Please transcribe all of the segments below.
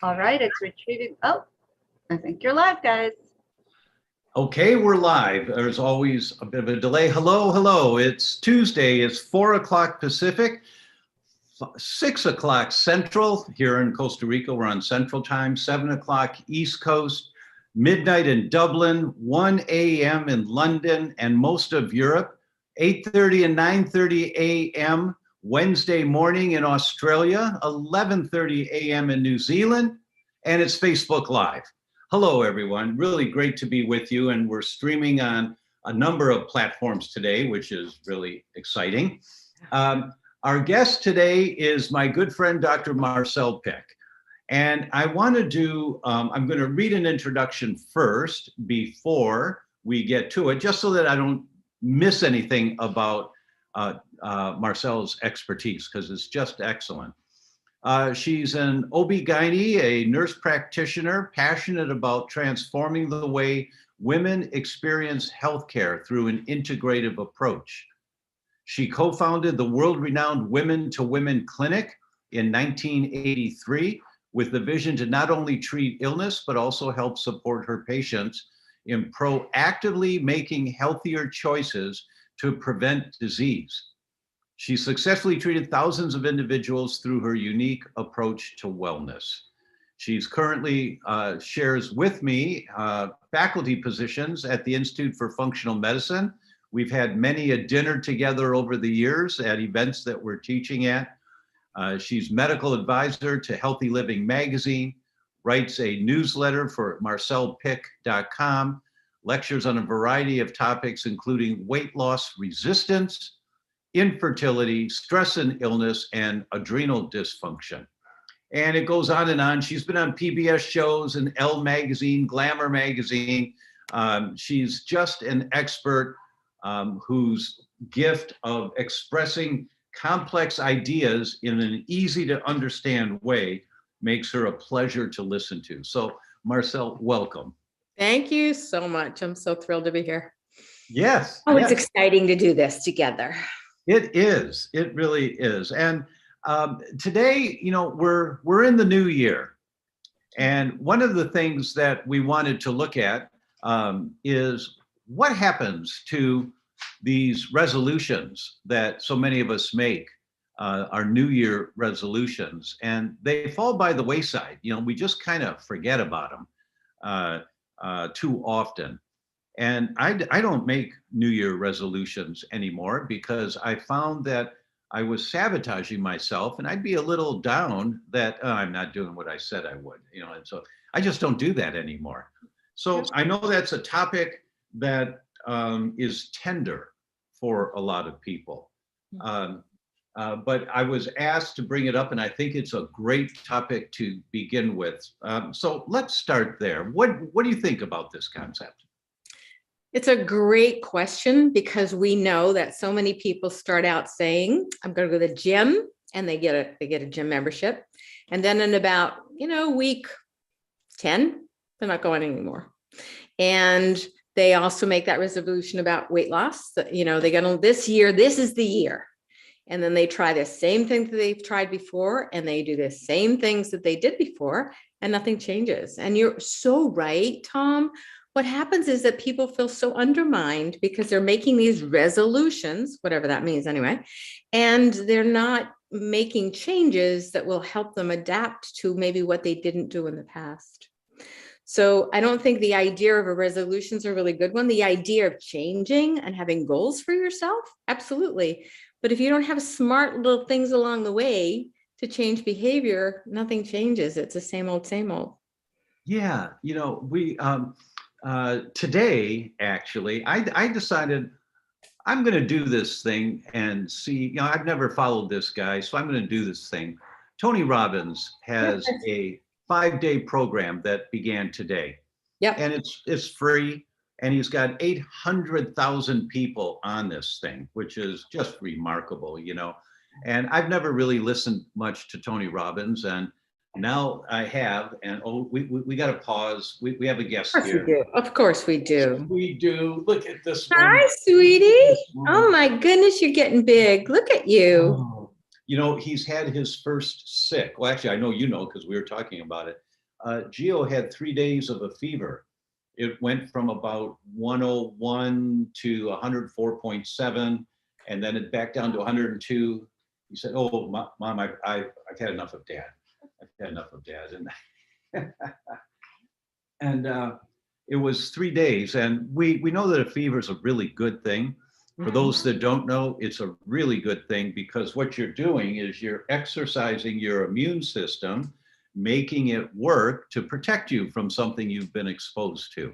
All right, it's retrieving. Oh, I think you're live, guys. Okay, we're live. There's always a bit of a delay. Hello. It's Tuesday. It's 4 o'clock Pacific, 6 o'clock Central. Here in Costa Rica, we're on Central Time, 7 o'clock East Coast, midnight in Dublin, 1 a.m. in London and most of Europe, 8:30 and 9:30 a.m. Wednesday morning in Australia, 11:30 a.m. in New Zealand, and it's Facebook Live. Hello, everyone. Really great to be with you, and we're streaming on a number of platforms today, which is really exciting. Our guest today is my good friend, Dr. Marcelle Pick. And I want to do, I'm going to read an introduction first before we get to it, just so that I don't miss anything about Marcelle's expertise, because it's just excellent. She's an OB-GYN, a nurse practitioner, passionate about transforming the way women experience healthcare through an integrative approach. She co-founded the world-renowned Women to Women Clinic in 1983 with the vision to not only treat illness, but also help support her patients in proactively making healthier choices to prevent disease. She successfully treated thousands of individuals through her unique approach to wellness. She's currently shares with me faculty positions at the Institute for Functional Medicine. We've had many a dinner together over the years at events that we're teaching at. She's medical advisor to Healthy Living magazine, writes a newsletter for MarcellePick.com, lectures on a variety of topics, including weight loss resistance, infertility, stress and illness, and adrenal dysfunction. And it goes on and on. She's been on PBS shows and Elle magazine, Glamour magazine. She's just an expert whose gift of expressing complex ideas in an easy to understand way makes her a pleasure to listen to. So Marcelle, welcome. Thank you so much. I'm so thrilled to be here. Yes. Oh, yes. It's exciting to do this together. It is. It really is. And today, you know, we're in the new year, and one of the things that we wanted to look at is what happens to these resolutions that so many of us make, our New Year resolutions, and they fall by the wayside. You know, we just kind of forget about them too often. And I don't make New Year resolutions anymore because I found that I was sabotaging myself, and I'd be a little down that I'm not doing what I said I would, you know, and so I just don't do that anymore. So I know that's a topic that is tender for a lot of people. But I was asked to bring it up, and I think it's a great topic to begin with. So let's start there. What do you think about this concept? It's a great question because we know that so many people start out saying, I'm going to go to the gym, and they get a gym membership. And then in about, week 10, they're not going anymore. And they also make that resolution about weight loss that, they're going to this year, this is the year. And then they try the same thing that they've tried before, and they do the same things that they did before, and nothing changes. And you're so right, Tom. What happens is that people feel so undermined because they're making these resolutions, whatever that means anyway, and they're not making changes that will help them adapt to maybe what they didn't do in the past. So I don't think the idea of a resolution is a really good one. The idea of changing and having goals for yourself, absolutely. But if you don't have smart little things along the way to change behavior, nothing changes. It's the same old, same old. Yeah, we today, actually, I decided I'm going to do this thing and see, I've never followed this guy, so I'm going to do this thing. Tony Robbins has a 5-day program that began today. Yep. And it's free, and he's got 800,000 people on this thing, which is just remarkable, And I've never really listened much to Tony Robbins, and now I have, and we got to pause. We have a guest here. Of course we do. We do. Look at this one. Hi, sweetie. Oh my goodness, you're getting big. Look at you. Oh. He's had his first sick. Well, actually, I know because we were talking about it. Gio had 3 days of a fever. It went from about 101 to 104.7, and then it back down to 102. He said, "Oh, Mom, I've had enough of Dad. I've had enough of Dad." And it was 3 days, and we know that a fever is a really good thing. For those that don't know, it's a really good thing because what you're doing is you're exercising your immune system, making it work to protect you from something you've been exposed to.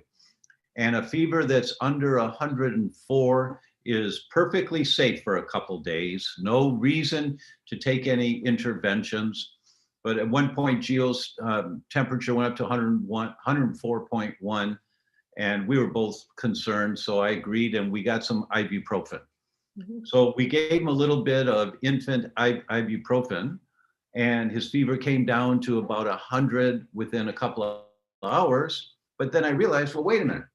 And a fever that's under 104 is perfectly safe for a couple days. No reason to take any interventions. But at one point, Gio's temperature went up to 104.1, and we were both concerned. So I agreed, and we got some ibuprofen. So we gave him a little bit of infant ibuprofen, and his fever came down to about 100 within a couple of hours. But then I realized, well, wait a minute.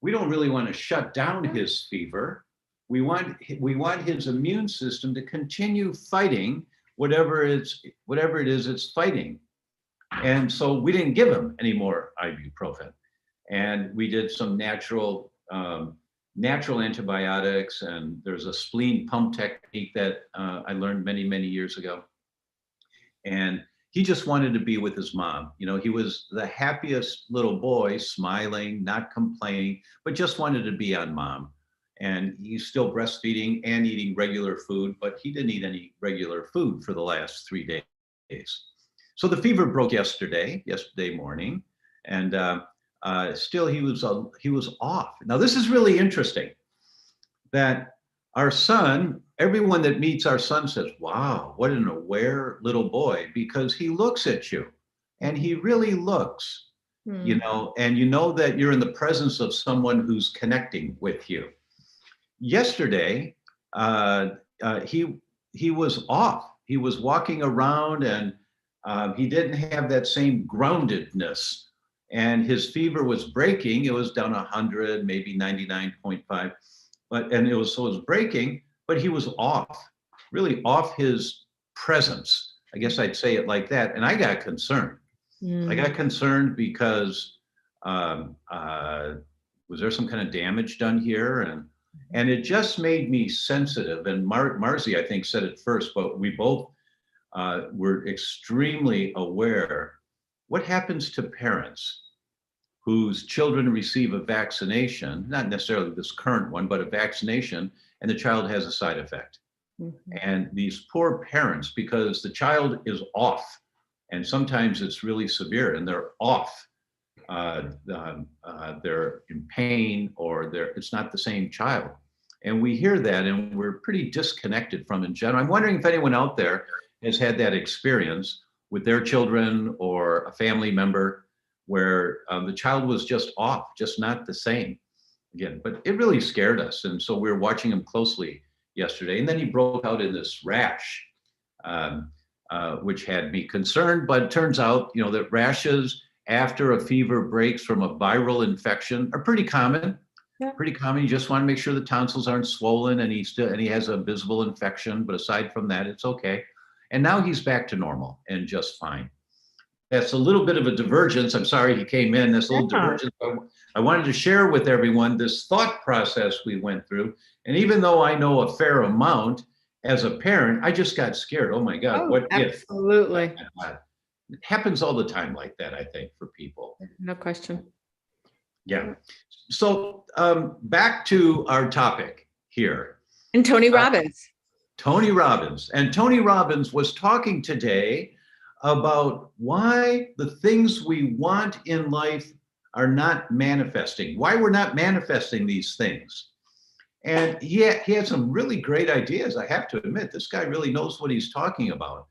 We don't really want to shut down his fever. We want his immune system to continue fighting whatever it is it's fighting. And so we didn't give him any more ibuprofen. And we did some natural antibiotics, and there's a spleen pump technique that I learned many, many years ago. And he just wanted to be with his mom. You know, he was the happiest little boy, smiling, not complaining, but just wanted to be on Mom. And he's still breastfeeding and eating regular food, but he didn't eat any regular food for the last 3 days. So the fever broke yesterday morning, and still he was off. Now this is really interesting that our son, everyone that meets our son says, "Wow, what an aware little boy," because he looks at you and he really looks, you know, and you know that you're in the presence of someone who's connecting with you. Yesterday, he was off. He was walking around, and he didn't have that same groundedness, and his fever was breaking. It was down 100, maybe 99.5. And it was breaking, but he was off, really off his presence. I guess I'd say it like that. And I got concerned. I got concerned because was there some kind of damage done here? And it just made me sensitive. And Marcy, I think, said it first, but we both were extremely aware. What happens to parents whose children receive a vaccination, not necessarily this current one, but a vaccination, and the child has a side effect? And these poor parents, because the child is off, and sometimes it's really severe, and they're off, they're in pain, or it's not the same child. And we hear that, and we're pretty disconnected from in general. I'm wondering if anyone out there has had that experience with their children or a family member where the child was just off, just not the same. Again, but it really scared us. And so we were watching him closely yesterday. And then he broke out in this rash, which had me concerned. But it turns out, you know, that rashes after a fever breaks from a viral infection are pretty common. Pretty common. You just want to make sure the tonsils aren't swollen, and he has a visible infection. But aside from that, it's okay. And now he's back to normal and just fine. That's a little bit of a divergence. I'm sorry he came in. That's a little divergence. I wanted to share with everyone this thought process we went through. And even though I know a fair amount as a parent, I just got scared. Oh my God, what if? Absolutely. It happens all the time like that, I think, for people. No question. Yeah. So back to our topic here. And Tony Robbins. Tony Robbins. And Tony Robbins was talking today about why the things we want in life are not manifesting, why we're not manifesting these things. And he had some really great ideas, I have to admit. This guy really knows what he's talking about.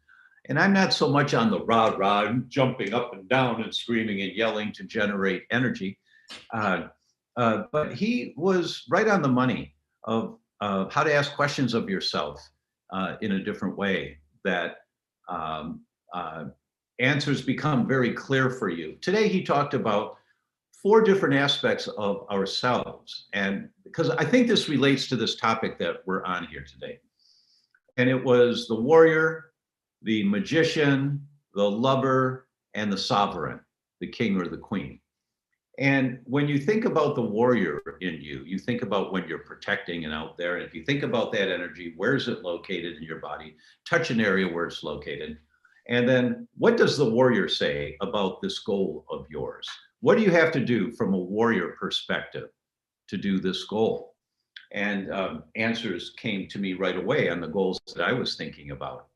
And I'm not so much on the rah-rah, jumping up and down and screaming and yelling to generate energy. But he was right on the money of how to ask questions of yourself in a different way, that answers become very clear for you. Today, he talked about 4 different aspects of ourselves. And because I think this relates to this topic that we're on here today. And it was the warrior, the magician, the lover, and the sovereign. the king or the queen. And when you think about the warrior in you, you think about when you're protecting and out there. And if you think about that energy, where is it located in your body? Touch an area where it's located. And then what does the warrior say about this goal of yours? What do you have to do from a warrior perspective to do this goal? And answers came to me right away on the goals that I was thinking about.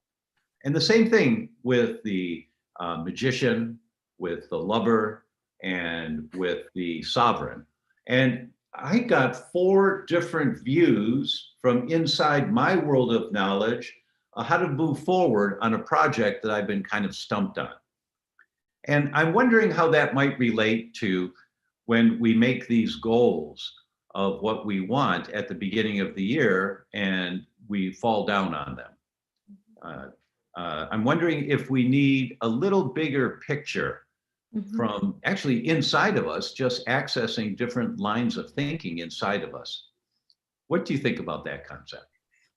And the same thing with the magician, with the lover, and with the sovereign. And I got 4 different views from inside my world of knowledge how to move forward on a project that I've been kind of stumped on. And I'm wondering how that might relate to when we make these goals of what we want at the beginning of the year and we fall down on them. I'm wondering if we need a little bigger picture from actually inside of us, just accessing different lines of thinking inside of us. What do you think about that concept?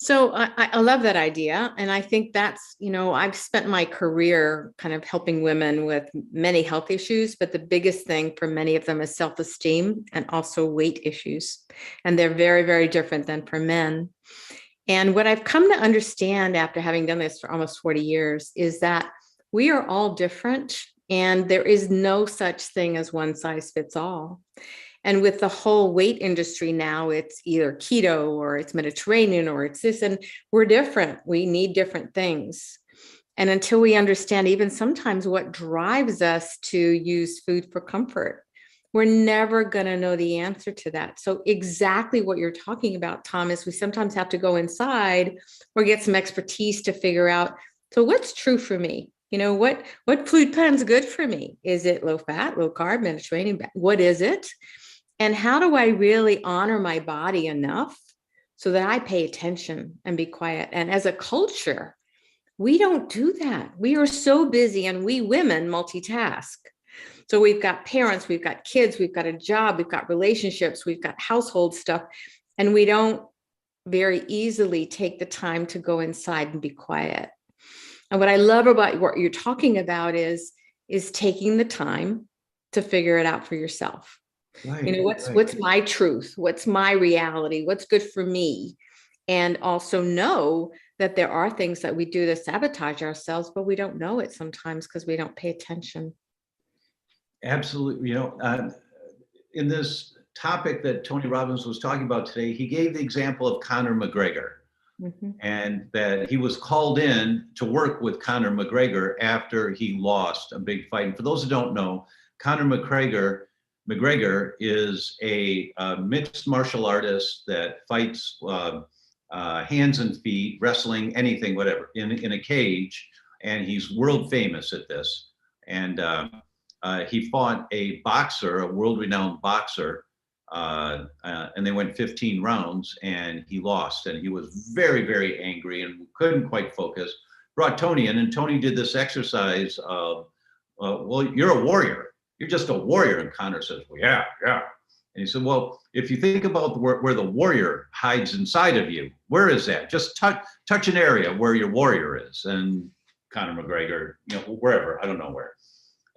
So I love that idea. And I think that's, I've spent my career kind of helping women with many health issues, but the biggest thing for many of them is self-esteem and also weight issues. And they're very, very different than for men. And what I've come to understand after having done this for almost 40 years is that we are all different. And there is no such thing as one size fits all. And with the whole weight industry now, it's either keto or it's Mediterranean or it's this, and we're different. We need different things. And until we understand even sometimes what drives us to use food for comfort, we're never going to know the answer to that. So exactly what you're talking about, Tom, is we sometimes have to go inside or get some expertise to figure out, so what's true for me? What food plan's good for me? Is it low fat, low carb, Mediterranean? What is it? And how do I really honor my body enough so that I pay attention and be quiet? And as a culture, we don't do that. We are so busy, and we women multitask. So we've got parents, we've got kids, we've got a job, we've got relationships, we've got household stuff, and we don't very easily take the time to go inside and be quiet. And what I love about what you're talking about is taking the time to figure it out for yourself. Right, what's my truth? What's my reality? What's good for me? And also know that there are things that we do to sabotage ourselves, but we don't know it sometimes because we don't pay attention. Absolutely. In this topic that Tony Robbins was talking about today, he gave the example of Conor McGregor. And that he was called in to work with Conor McGregor after he lost a big fight. And for those who don't know, Conor McGregor is a mixed martial artist that fights hands and feet, wrestling, anything, whatever, in a cage. And he's world famous at this. And he fought a boxer, a world-renowned boxer, and they went 15 rounds and he lost, and he was very, very angry and couldn't quite focus. Brought Tony in, and Tony did this exercise of, well, you're a warrior. You're just a warrior. And Conor says, well, yeah. And he said, well, if you think about where the warrior hides inside of you, where is that? Just touch an area where your warrior is. And Conor McGregor, wherever, I don't know where.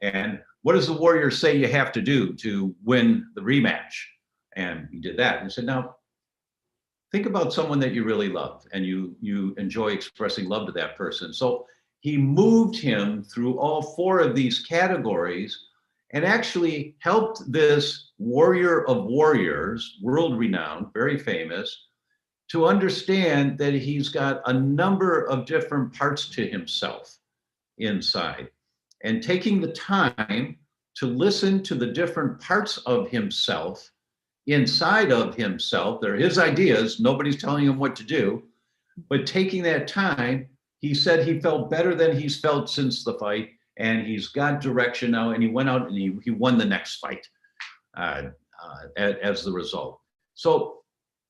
And what does the warrior say you have to do to win the rematch? And he did that. And he said, now, think about someone that you really love and you enjoy expressing love to that person. So he moved him through all 4 of these categories and actually helped this warrior of warriors, world-renowned, very famous, to understand that he's got a number of different parts to himself inside. And taking the time to listen to the different parts of himself inside of himself. They're his ideas. Nobody's telling him what to do. But taking that time, he said he felt better than he's felt since the fight. And he's got direction now. And he went out and he won the next fight as the result. So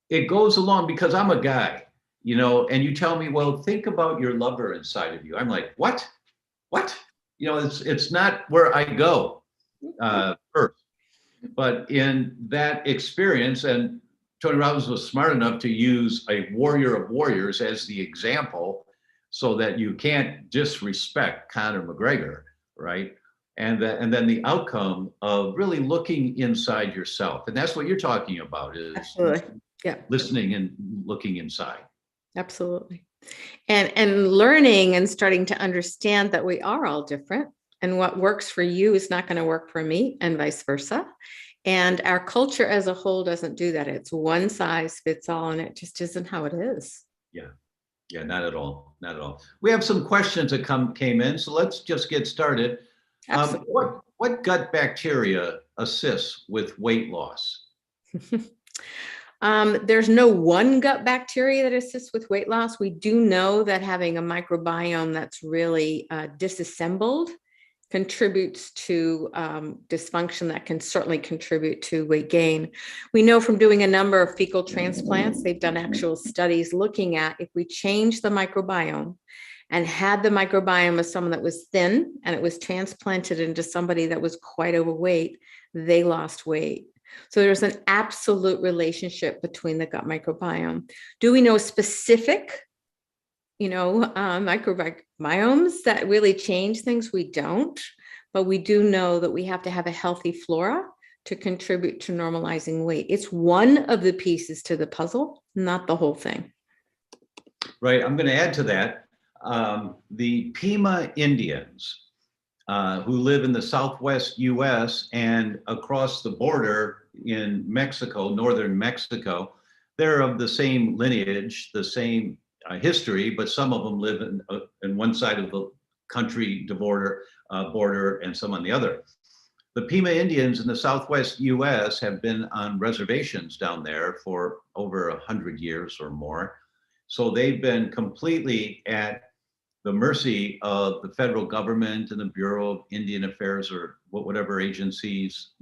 it goes along, because I'm a guy, and you tell me, well, think about your lover inside of you. I'm like, what? It's not where I go first. But in that experience, and Tony Robbins was smart enough to use a warrior of warriors as the example so that you can't disrespect Conor McGregor, right? and then the outcome of really looking inside yourself. And that's what you're talking about, is Absolutely. Yeah. listening and looking inside. Absolutely. And learning and starting to understand that we are all different, and what works for you is not going to work for me, and vice versa. And our culture as a whole doesn't do that. It's one size fits all, and it just isn't how it is. Yeah, not at all. Not at all. We have some questions that came in, so let's just get started. What gut bacteria assists with weight loss? There's no one gut bacteria that assists with weight loss. We do know that having a microbiome that's really disassembled contributes to dysfunction that can certainly contribute to weight gain. We know from doing a number of fecal transplants, they've done actual studies looking at if we change the microbiome and had the microbiome of someone that was thin and it was transplanted into somebody that was quite overweight, they lost weight. So there's an absolute relationship between the gut microbiome. Do we know specific, microbiomes that really change things? We don't, but we do know that we have to have a healthy flora to contribute to normalizing weight. It's one of the pieces to the puzzle, not the whole thing. Right. I'm going to add to that. The Pima Indians, who live in the Southwest US and across the border in Mexico, northern Mexico, they're of the same lineage, the same history, but some of them live in one side of the country, the border, and some on the other. The Pima Indians in the Southwest US have been on reservations down there for over 100 years or more. So they've been completely at the mercy of the federal government and the Bureau of Indian Affairs, or whatever agencies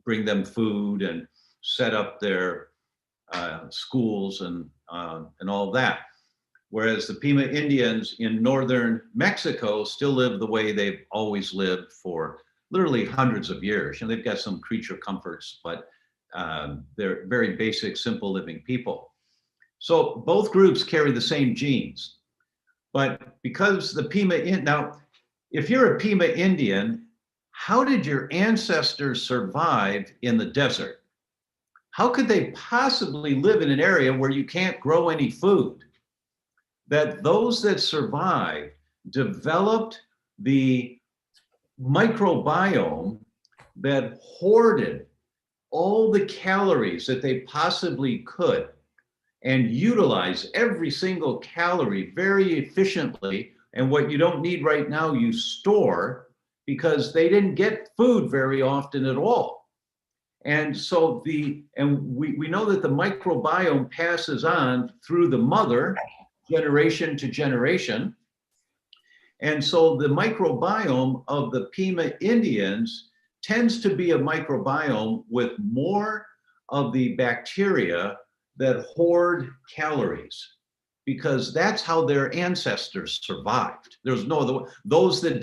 bring them food and set up their schools and all of that. Whereas the Pima Indians in northern Mexico still live the way they've always lived for literally hundreds of years. And they've got some creature comforts, but they're very basic, simple living people. So both groups carry the same genes. But because the now, if you're a Pima Indian, how did your ancestors survive in the desert? How could they possibly live in an area where you can't grow any food? That those that survived developed the microbiome that hoarded all the calories that they possibly could and utilize every single calorie very efficiently. And what you don't need right now, you store, because they didn't get food very often at all. And so we know that the microbiome passes on through the mother, generation to generation. And so the microbiome of the Pima Indians tends to be a microbiome with more of the bacteria that hoard calories, because that's how their ancestors survived. There's no other way. Those that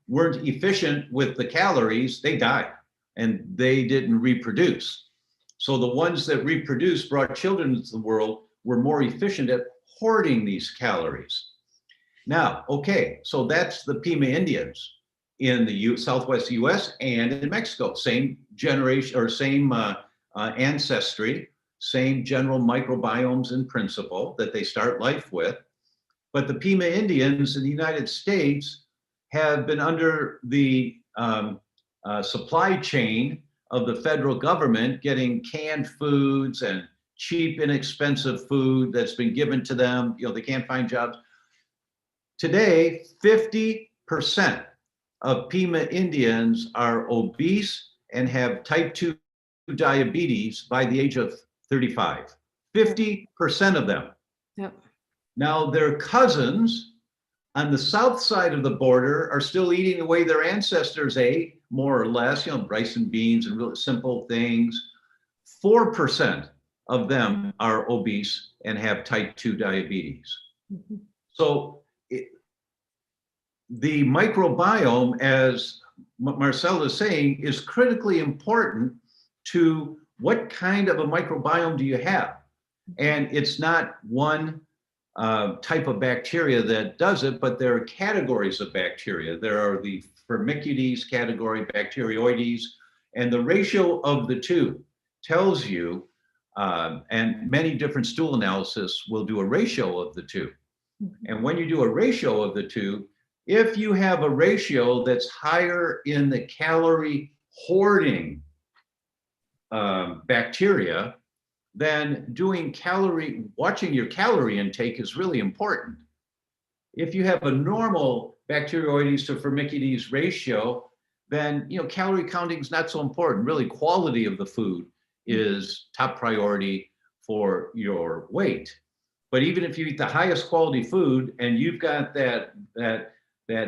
weren't efficient with the calories, they died and they didn't reproduce. So the ones that reproduced, brought children into the world, were more efficient at hoarding these calories. Now, okay, so that's the Pima Indians in the Southwest US and in Mexico. Same generation, or same ancestry, same general microbiomes in principle that they start life with. But the Pima Indians in the United States have been under the supply chain of the federal government, getting canned foods and cheap, inexpensive food that's been given to them. They can't find jobs. Today, 50% of Pima Indians are obese and have type 2 diabetes by the age of 35. 50% of them. Yep. Now, their cousins on the south side of the border are still eating the way their ancestors ate, more or less, rice and beans and really simple things. 4% of them are obese and have type 2 diabetes. Mm-hmm. So the microbiome, as Marcelle is saying, is critically important to what kind of a microbiome do you have. And it's not one type of bacteria that does it, but there are categories of bacteria. There are the Firmicutes category, Bacteroides, and the ratio of the two tells you, and many different stool analysis will do a ratio of the two. And when you do a ratio of the two, if you have a ratio that's higher in the calorie hoarding bacteria, then watching your calorie intake is really important. If you have a normal Bacteroides to Firmicutes ratio, then calorie counting is not so important. Really, quality of the food is top priority for your weight. But even if you eat the highest quality food and you've got that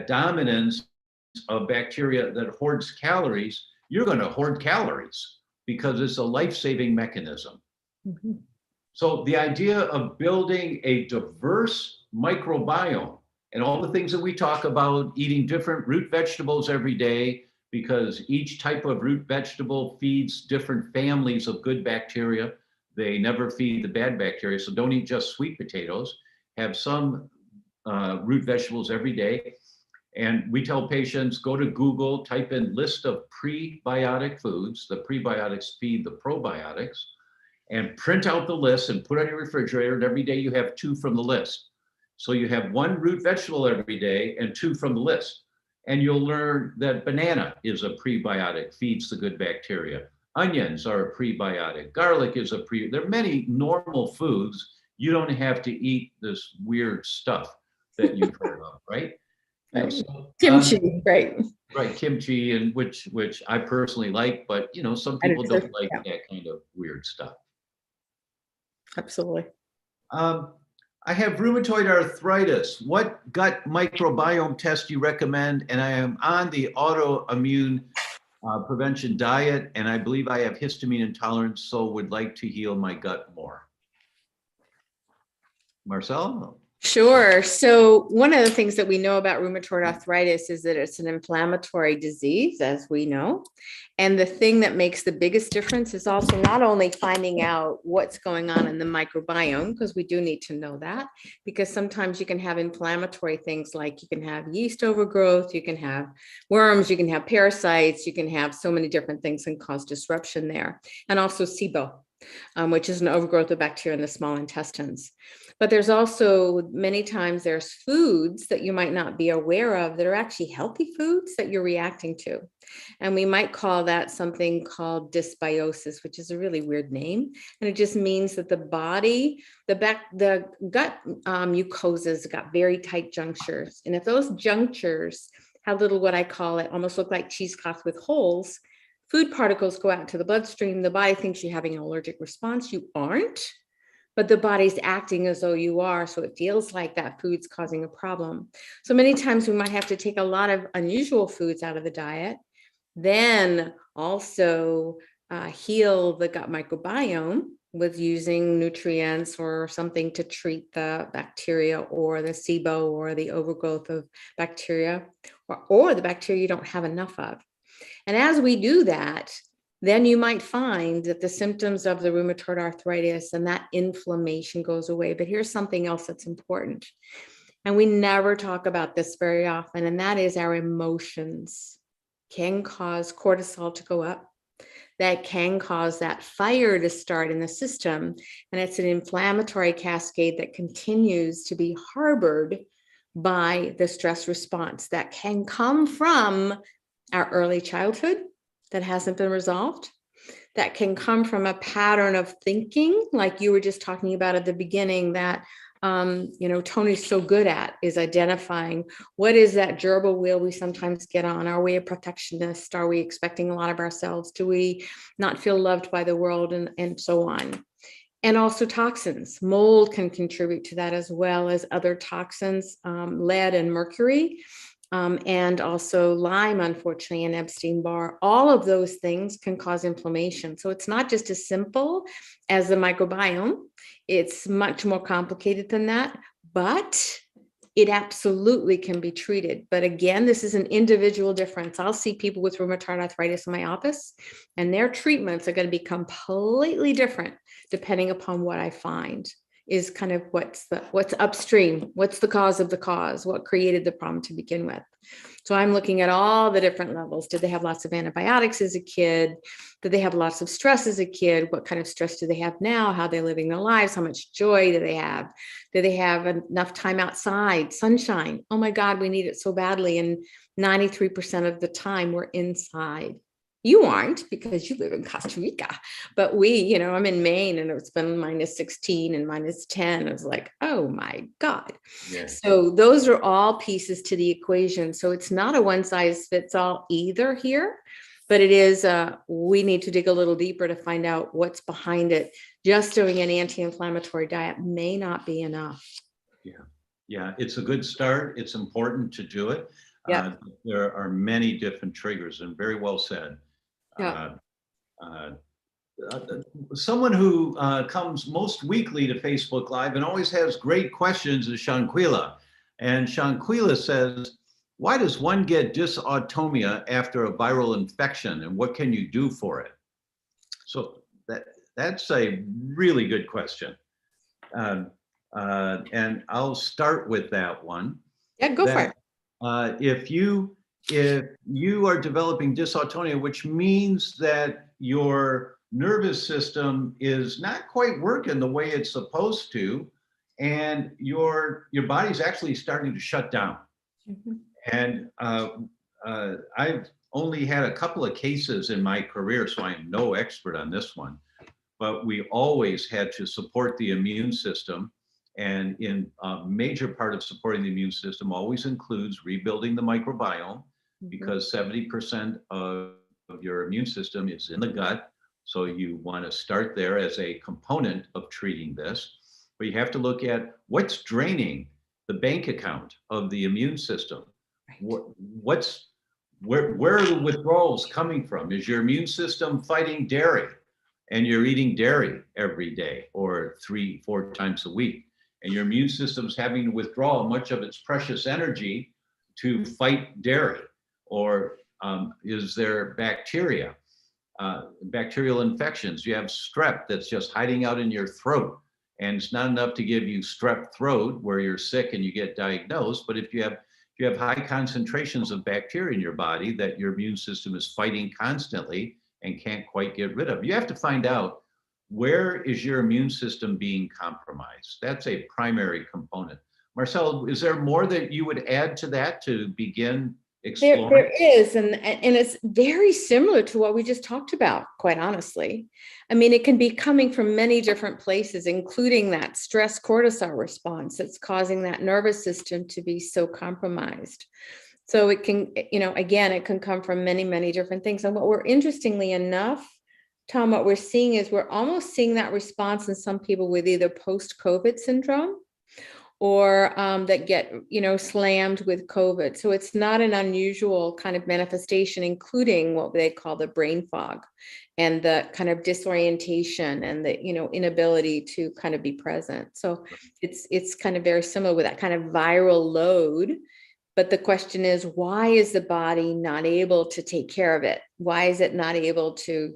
dominance of bacteria that hoards calories, you're going to hoard calories because it's a life-saving mechanism. Mm-hmm. So the idea of building a diverse microbiome and all the things that we talk about, eating different root vegetables every day, because each type of root vegetable feeds different families of good bacteria. They never feed the bad bacteria. So don't eat just sweet potatoes. Have some root vegetables every day. And we tell patients, go to Google, type in list of prebiotic foods. The prebiotics feed the probiotics. And print out the list and put on your refrigerator. And every day you have 2 from the list. So you have 1 root vegetable every day and 2 from the list. And you'll learn that banana is a prebiotic, feeds the good bacteria. Onions are a prebiotic. Garlic is a there are many normal foods. You don't have to eat this weird stuff that you've heard of, right? Right. So, Kimchi, right? Right, kimchi, and which I personally like, but some people don't like that kind of weird stuff. Absolutely. I have rheumatoid arthritis. What gut microbiome test do you recommend? And I am on the autoimmune prevention diet, and I believe I have histamine intolerance, so would like to heal my gut more. Marcelle? Sure. So one of the things that we know about rheumatoid arthritis is that it's an inflammatory disease, as we know. And the thing that makes the biggest difference is also not only finding out what's going on in the microbiome, because we do need to know that, because sometimes you can have inflammatory things like you can have yeast overgrowth, you can have worms, you can have parasites, you can have so many different things and cause disruption there. And also SIBO, which is an overgrowth of bacteria in the small intestines. But there's also many times there's foods that you might not be aware of that are actually healthy foods that you're reacting to. And we might call that something called dysbiosis, which is a really weird name. And it just means that the body, the gut mucosas got very tight junctures. And if those junctures have little, what I call it, almost look like cheesecloth with holes, food particles go out into the bloodstream. The body thinks you're having an allergic response. You aren't. But the body's acting as though you are, so it feels like that food's causing a problem. So many times we might have to take a lot of unusual foods out of the diet, then also heal the gut microbiome with using nutrients or something to treat the bacteria or the SIBO or the overgrowth of bacteria or the bacteria you don't have enough of. And as we do that, then you might find that the symptoms of the rheumatoid arthritis and that inflammation goes away. But here's something else that's important. And we never talk about this very often, and that is our emotions can cause cortisol to go up. That can cause that fire to start in the system. And it's an inflammatory cascade that continues to be harbored by the stress response that can come from our early childhood that hasn't been resolved, that can come from a pattern of thinking, like you were just talking about at the beginning, that Tony's so good at, is identifying what is that gerbil wheel we sometimes get on. Are we a protectionist? Are we expecting a lot of ourselves? Do we not feel loved by the world, and so on? And also toxins. Mold can contribute to that, as well as other toxins, lead and mercury. And also Lyme, unfortunately, and Epstein-Barr. All of those things can cause inflammation. So it's not just as simple as the microbiome. It's much more complicated than that, but it absolutely can be treated. But again, this is an individual difference. I'll see people with rheumatoid arthritis in my office, and their treatments are going to be completely different depending upon what I find. is kind of what's upstream, what's the cause of the cause, what created the problem to begin with. So I'm looking at all the different levels. Did they have lots of antibiotics as a kid? Did they have lots of stress as a kid? What kind of stress do they have now? How are they living their lives? How much joy do they have? Do they have enough time outside, sunshine? Oh my God, we need it so badly. And 93% of the time we're inside. You aren't, because you live in Costa Rica, but we, I'm in Maine, and it's been -16 and -10. I was like, oh my God. Yeah. So those are all pieces to the equation. So it's not a one size fits all either here, but it is, we need to dig a little deeper to find out what's behind it. Just doing an anti-inflammatory diet may not be enough. Yeah, it's a good start. It's important to do it. Yeah. There are many different triggers, and very well said. Yeah. Someone who comes most weekly to Facebook Live and always has great questions is Shanquila. And Shanquila says, why does one get dysautonomia after a viral infection, and what can you do for it? So that's a really good question. And I'll start with that one. Yeah, go for it. If you are developing dysautonomia, which means that your nervous system is not quite working the way it's supposed to, and your body's actually starting to shut down. Mm-hmm. And I've only had a couple of cases in my career, so I'm no expert on this one, but we always had to support the immune system. And in a major part of supporting the immune system always includes rebuilding the microbiome, because 70% of your immune system is in the gut. So you want to start there as a component of treating this. But you have to look at what's draining the bank account of the immune system. Right. Where are the withdrawals coming from? Is your immune system fighting dairy, and you're eating dairy every day or 3-4 times a week, and your immune system's having to withdraw much of its precious energy to fight dairy? Or is there bacteria, bacterial infections? You have strep that's just hiding out in your throat, and it's not enough to give you strep throat where you're sick and you get diagnosed. But if you have high concentrations of bacteria in your body that your immune system is fighting constantly and can't quite get rid of, you have to find out, where is your immune system being compromised? That's a primary component. Marcelle, is there more that you would add to that to begin exploring? There is, and it's very similar to what we just talked about, quite honestly. I mean, it can be coming from many different places, including that stress cortisol response that's causing that nervous system to be so compromised. So it can, again, it can come from many, many different things. And what we're, interestingly enough, Tom, what we're seeing is we're almost seeing that response in some people with either post-COVID syndrome or that get, slammed with COVID. So it's not an unusual kind of manifestation, including what they call the brain fog and the kind of disorientation and the, inability to kind of be present. So it's kind of very similar with that kind of viral load. But the question is, why is the body not able to take care of it? Why is it not able to,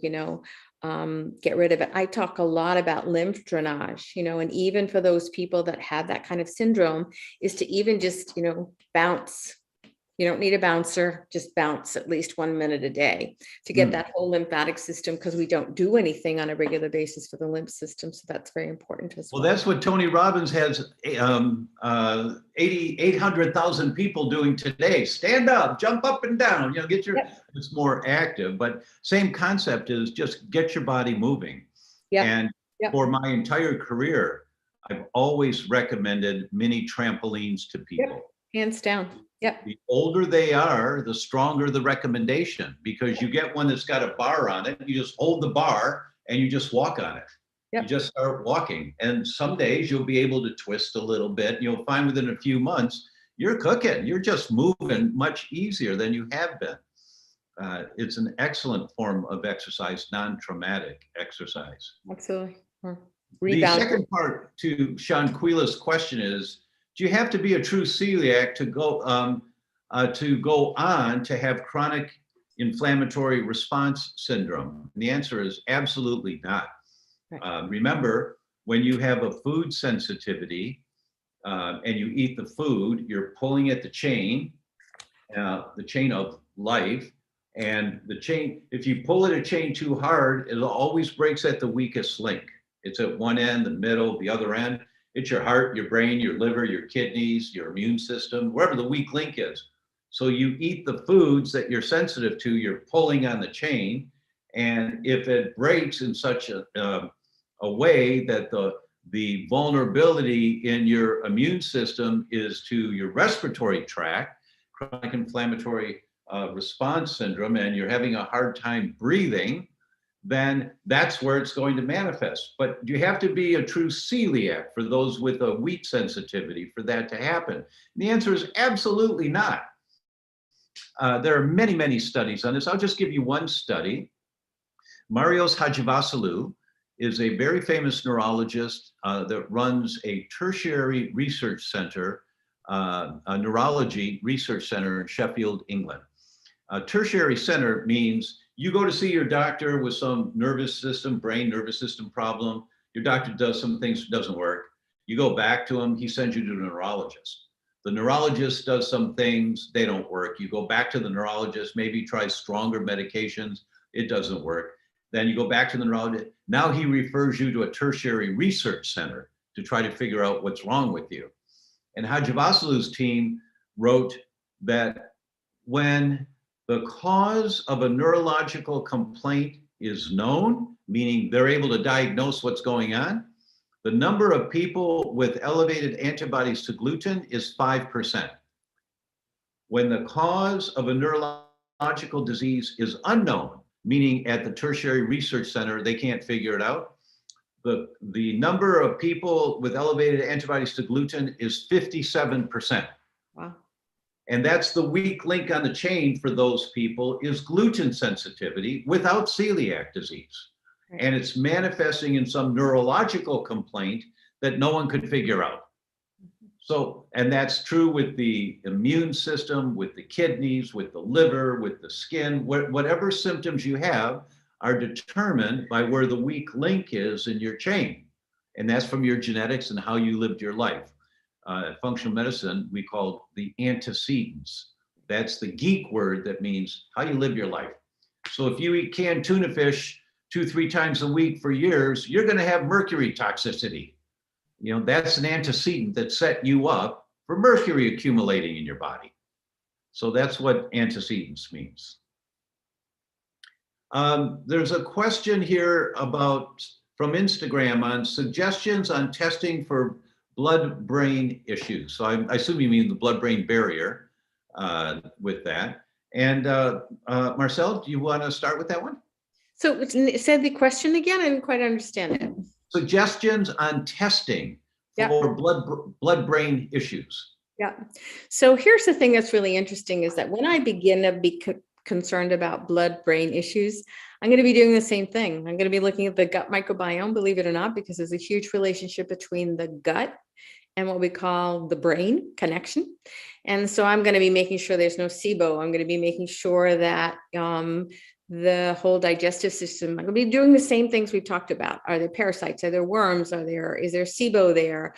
get rid of it? I talk a lot about lymph drainage, and even for those people that have that kind of syndrome, is to even just, bounce. You don't need a bouncer, just bounce at least 1 minute a day to get that whole lymphatic system, because we don't do anything on a regular basis for the lymph system. So that's very important as well. Well, that's what Tony Robbins has 800,000 people doing today. Stand up, jump up and down, get your, it's more active, but same concept is just get your body moving. And for my entire career, I've always recommended mini trampolines to people. Hands down. The older they are, the stronger the recommendation, because you get one that's got a bar on it. You just hold the bar and you just walk on it. You just start walking. And some days you'll be able to twist a little bit. You'll find within a few months, you're cooking. You're just moving much easier than you have been. It's an excellent form of exercise, non-traumatic exercise. Absolutely. The second part to Shanquila's question is, do you have to be a true celiac to go on to have chronic inflammatory response syndrome? And the answer is absolutely not. Remember, when you have a food sensitivity and you eat the food, you're pulling at the chain of life. And the chain, if you pull at a chain too hard, it always breaks at the weakest link. It's at one end, the middle, the other end. It's your heart, your brain, your liver, your kidneys, your immune system, wherever the weak link is. So you eat the foods that you're sensitive to, you're pulling on the chain. And if it breaks in such a way that the vulnerability in your immune system is to your respiratory tract, chronic inflammatory response syndrome, and you're having a hard time breathing, then that's where it's going to manifest. But you have to be a true celiac for those with a wheat sensitivity for that to happen. And the answer is absolutely not. There are many, many studies on this. I'll just give you one study. Marios Hadjivassiliou is a very famous neurologist that runs a tertiary research center, a neurology research center in Sheffield, England. A tertiary center means you go to see your doctor with some nervous system problem. Your doctor does some things, doesn't work. You go back to him, he sends you to a neurologist. The neurologist does some things, they don't work. You go back to the neurologist, maybe try stronger medications, it doesn't work. Then you go back to the neurologist. Now he refers you to a tertiary research center to try to figure out what's wrong with you. And Hadjivasiliou's team wrote that when the cause of a neurological complaint is known, meaning they're able to diagnose what's going on, the number of people with elevated antibodies to gluten is 5%. When the cause of a neurological disease is unknown, meaning at the tertiary research center, they can't figure it out, the number of people with elevated antibodies to gluten is 57%. Wow. And that's the weak link on the chain for those people is gluten sensitivity without celiac disease. Right. And it's manifesting in some neurological complaint that no one could figure out. So, and that's true with the immune system, with the kidneys, with the liver, with the skin, whatever symptoms you have are determined by where the weak link is in your chain. And that's from your genetics and how you lived your life. Functional medicine, we call the antecedents. That's the geek word that means how you live your life. So if you eat canned tuna fish 2-3 times a week for years, you're going to have mercury toxicity. You know, that's an antecedent that set you up for mercury accumulating in your body. So that's what antecedents means. There's a question here from Instagram on suggestions on testing for blood-brain issues. So I assume you mean the blood-brain barrier with that. And Marcelle, do you want to start with that one? So say the question again. I didn't quite understand it. Suggestions on testing for blood-brain issues. Yeah. So here's the thing that's really interesting is that when I begin to be concerned about blood-brain issues, I'm going to be doing the same thing. I'm going to be looking at the gut microbiome, believe it or not, because there's a huge relationship between the gut and what we call the brain connection. And so I'm going to be making sure there's no SIBO. I'm going to be making sure that the whole digestive system, I'm going to be doing the same things we've talked about. Are there parasites? Are there worms? Is there SIBO there?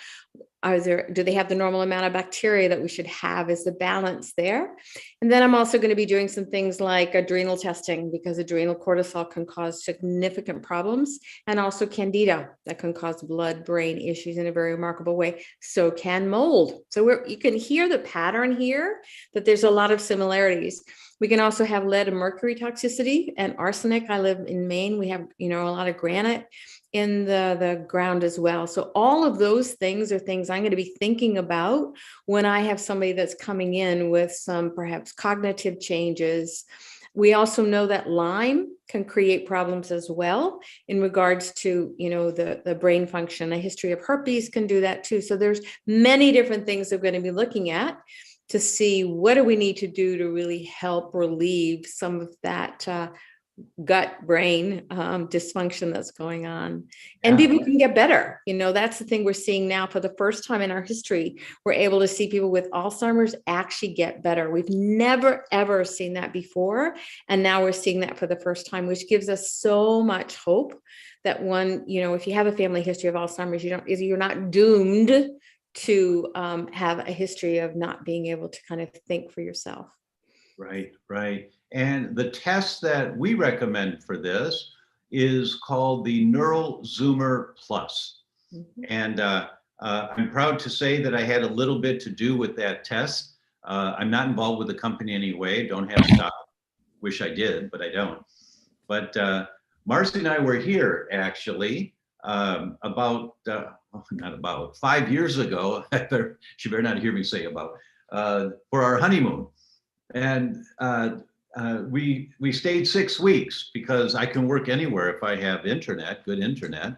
Do they have the normal amount of bacteria that we should have? Is the balance there? And then I'm also going to be doing some things like adrenal testing, because adrenal cortisol can cause significant problems, and also Candida that can cause blood-brain issues in a very remarkable way. So can mold. So you can hear the pattern here, that there's a lot of similarities. We can also have lead and mercury toxicity and arsenic. I live in Maine. We have, a lot of granite in the ground as well. So all of those things are things I'm going to be thinking about when I have somebody that's coming in with some perhaps cognitive changes. We also know that Lyme can create problems as well in regards to, the brain function. A history of herpes can do that too. So there's many different things we're going to be looking at to see what do we need to do to really help relieve some of that gut brain dysfunction that's going on, and Yeah. people can get better. That's the thing we're seeing now. For the first time in our history, we're able to see people with Alzheimer's actually get better. We've never ever seen that before, and now we're seeing that for the first time, which gives us so much hope that if you have a family history of Alzheimer's, you're not doomed to have a history of not being able to kind of think for yourself. Right, right. And the test that we recommend for this is called the Neural Zoomer Plus. Mhm. And I'm proud to say that I had a little bit to do with that test. I'm not involved with the company anyway, don't have stock. Wish I did, but I don't. But Marcy and I were here actually not about 5 years ago. She better not hear me say about, for our honeymoon. And we stayed 6 weeks because I can work anywhere if I have internet, good internet.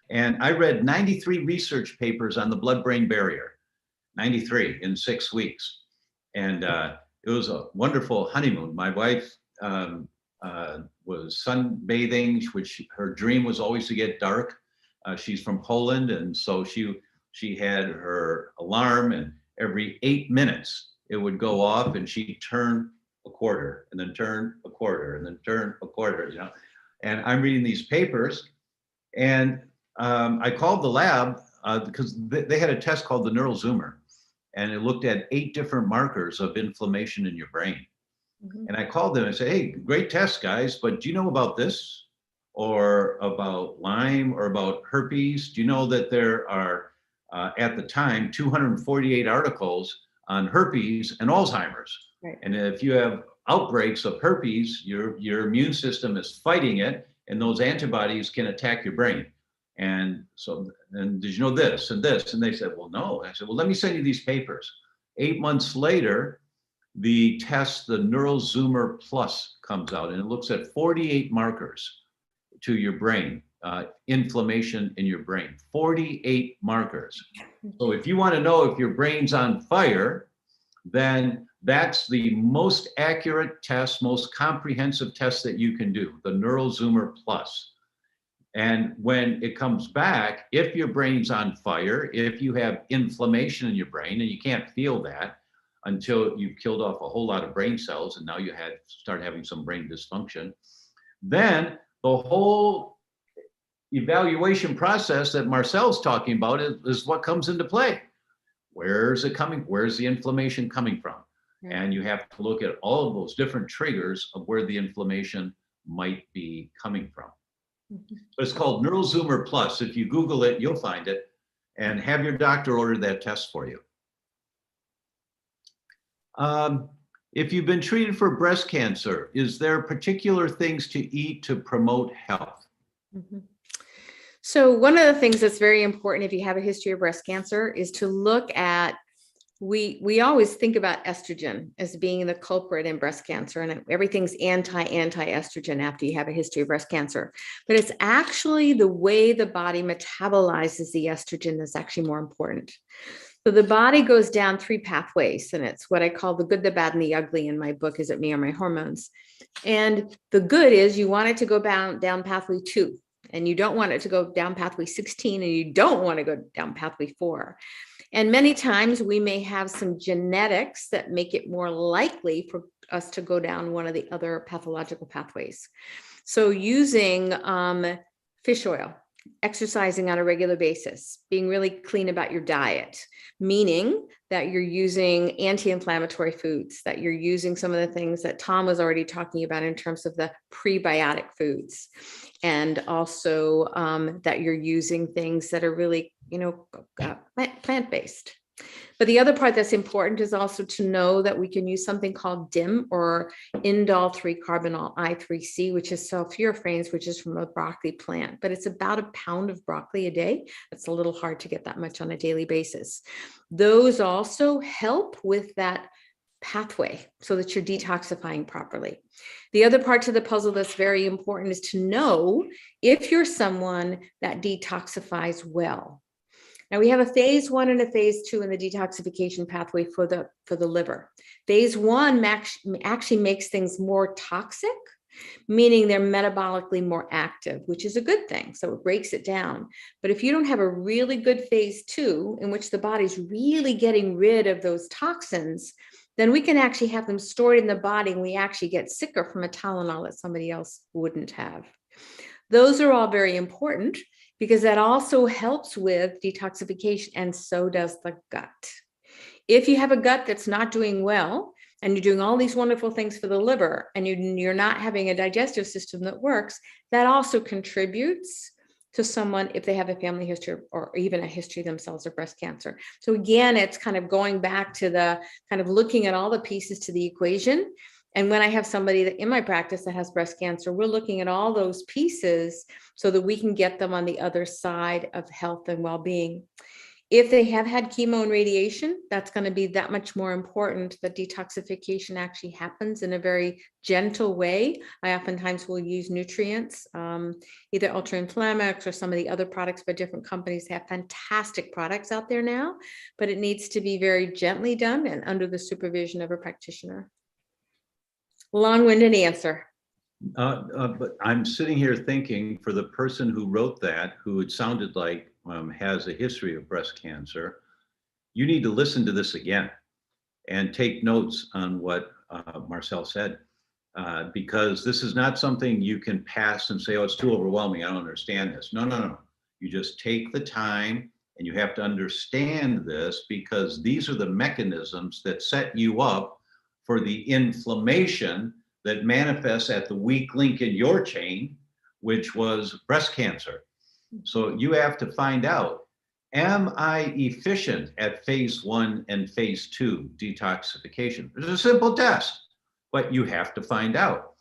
And I read 93 research papers on the blood-brain barrier, 93 in 6 weeks. And it was a wonderful honeymoon. My wife was sunbathing, which her dream was always to get dark. She's from Poland, and so she had her alarm, and every 8 minutes it would go off, and she'd turn a quarter, and then turn a quarter, and then turn a quarter. And I'm reading these papers, and I called the lab because they had a test called the Neural Zoomer, and it looked at 8 different markers of inflammation in your brain. Mhm. And I called them and said, hey, great test, guys, but do you know about this? Or about Lyme, or about herpes? Do you know that there are, at the time, 248 articles on herpes and Alzheimer's? Right. And if you have outbreaks of herpes, your immune system is fighting it, and those antibodies can attack your brain. And so, and did you know this and this? And they said, well, no. I said, well, let me send you these papers. 8 months later, the test, the Neural Zoomer Plus, comes out, and it looks at 48 markers to your brain, inflammation in your brain, 48 markers. So if you want to know if your brain's on fire, then that's the most accurate test, most comprehensive test that you can do, the Neural Zoomer Plus. And when it comes back, if your brain's on fire, if you have inflammation in your brain, and you can't feel that until you've killed off a whole lot of brain cells, and now you start having some brain dysfunction, then the whole evaluation process that Marcelle's talking about is what comes into play. Where's it coming? Where's the inflammation coming from? Right. And you have to look at all of those different triggers of where the inflammation might be coming from. Mhm. But it's called Neural Zoomer Plus. If you Google it, you'll find it, and have your doctor order that test for you. If you've been treated for breast cancer, is there particular things to eat to promote health? Mhm. So one of the things that's very important if you have a history of breast cancer is to look at, we always think about estrogen as being the culprit in breast cancer, and everything's anti-estrogen after you have a history of breast cancer. But it's actually the way the body metabolizes the estrogen that's actually more important. So the body goes down 3 pathways, and it's what I call the good, the bad, and the ugly in my book, Is It Me or My Hormones? And the good is you want it to go down pathway 2, and you don't want it to go down pathway 16, and you don't want to go down pathway 4. And many times we may have some genetics that make it more likely for us to go down one of the other pathological pathways. So using fish oil, exercising on a regular basis, being really clean about your diet, meaning that you're using anti-inflammatory foods, that you're using some of the things that Tom was already talking about in terms of the prebiotic foods, and also that you're using things that are really, plant-based. But the other part that's important is also to know that we can use something called DIM, or indole 3-carbinol I3C, which is sulforaphane, which is from a broccoli plant. But it's about a pound of broccoli a day. It's a little hard to get that much on a daily basis. Those also help with that pathway so that you're detoxifying properly. The other part to the puzzle that's very important is to know if you're someone that detoxifies well. Now we have a phase 1 and a phase 2 in the detoxification pathway for the liver. Phase 1 actually makes things more toxic meaning they're metabolically more active, which is a good thing. So it breaks it down. But if you don't have a really good phase 2 in which the body's really getting rid of those toxins, then we can actually have them stored in the body and we actually get sicker from a Tylenol that somebody else wouldn't have. Those are all very important because that also helps with detoxification, and so does the gut. If you have a gut that's not doing well, and you're doing all these wonderful things for the liver, and you're not having a digestive system that works, that also contributes to someone if they have a family history or even a history themselves of breast cancer. So again, it's kind of going back to the kind of looking at all the pieces to the equation. And when I have somebody that in my practice that has breast cancer, we're looking at all those pieces so that we can get them on the other side of health and well-being. If they have had chemo and radiation, that's going to be that much more important that detoxification actually happens in a very gentle way. I oftentimes will use nutrients, either ultra-inflammatics or some of the other products by different companies have fantastic products out there now, but it needs to be very gently done and under the supervision of a practitioner. Long-winded answer. But I'm sitting here thinking for the person who wrote that, who it sounded like has a history of breast cancer, you need to listen to this again and take notes on what Marcelle said, because this is not something you can pass and say, oh, it's too overwhelming, I don't understand this. No, no, no. You just take the time and you have to understand this, because these are the mechanisms that set you up for the inflammation that manifests at the weak link in your chain, which was breast cancer. So you have to find out, am I efficient at phase 1 and phase 2 detoxification? It's a simple test, but you have to find out.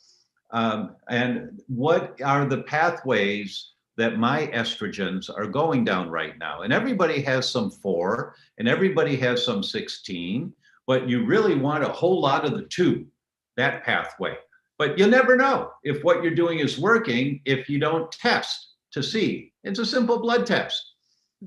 And what are the pathways that my estrogens are going down right now? And everybody has some 4 and everybody has some 16, but you really want a whole lot of the 2, that pathway. But you'll never know if what you're doing is working if you don't test to see. It's a simple blood test.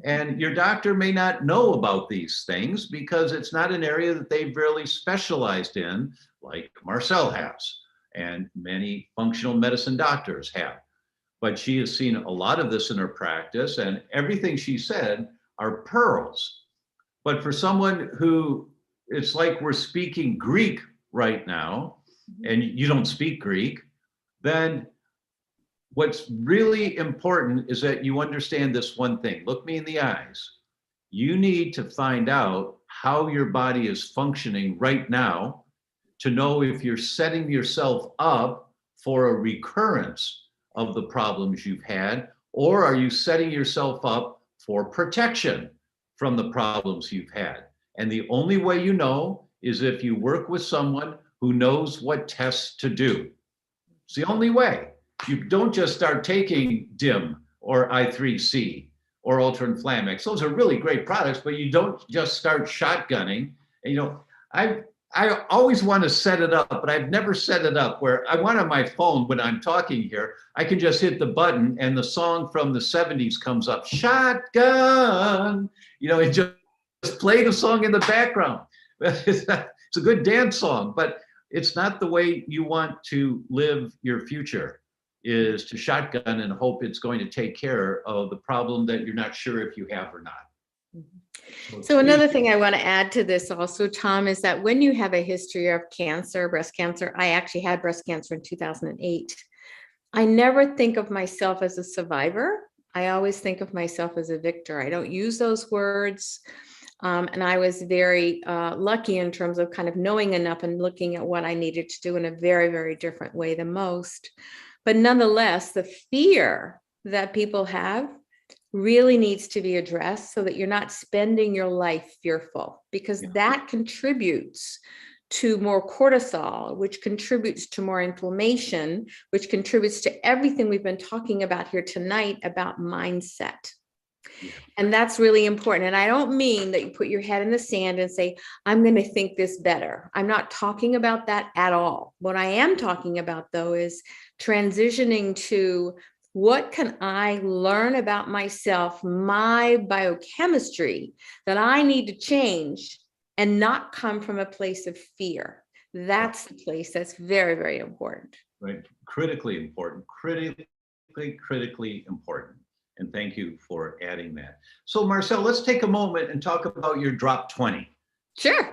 And your doctor may not know about these things because it's not an area that they've really specialized in, like Marcelle has, and many functional medicine doctors have. But she has seen a lot of this in her practice, and everything she said are pearls. But for someone who, it's like we're speaking Greek right now, and you don't speak Greek, then what's really important is that you understand this one thing. Look me in the eyes. You need to find out how your body is functioning right now to know if you're setting yourself up for a recurrence of the problems you've had, or are you setting yourself up for protection from the problems you've had. And the only way you know is if you work with someone who knows what tests to do. It's the only way. You don't just start taking DIM or I3C or Ultra-Inflamex. Those are really great products, but you don't just start shotgunning. And, you know, I always want to set it up, but I've never set it up where I want on my phone when I'm talking here, I can just hit the button and the song from the 70s comes up, Shotgun. You know, it just play the song in the background. It's a good dance song, but it's not the way you want to live your future, is to shotgun and hope it's going to take care of the problem that you're not sure if you have or not. So another thing I want to add to this also, Tom, is that when you have a history of cancer, breast cancer, I actually had breast cancer in 2008. I never think of myself as a survivor. I always think of myself as a victor. I don't use those words. And I was very lucky in terms of kind of knowing enough and looking at what I needed to do in a very, very different way than most. But nonetheless, the fear that people have really needs to be addressed so that you're not spending your life fearful, because that contributes to more cortisol, which contributes to more inflammation, which contributes to everything we've been talking about here tonight about mindset. And that's really important. And I don't mean that you put your head in the sand and say, I'm going to think this better. I'm not talking about that at all. What I am talking about, though, is transitioning to what can I learn about myself, my biochemistry that I need to change and not come from a place of fear. That's the place that's very, very important. Right. Critically important, critically important. And thank you for adding that. So Marcelle, let's take a moment and talk about your drop 20. Sure.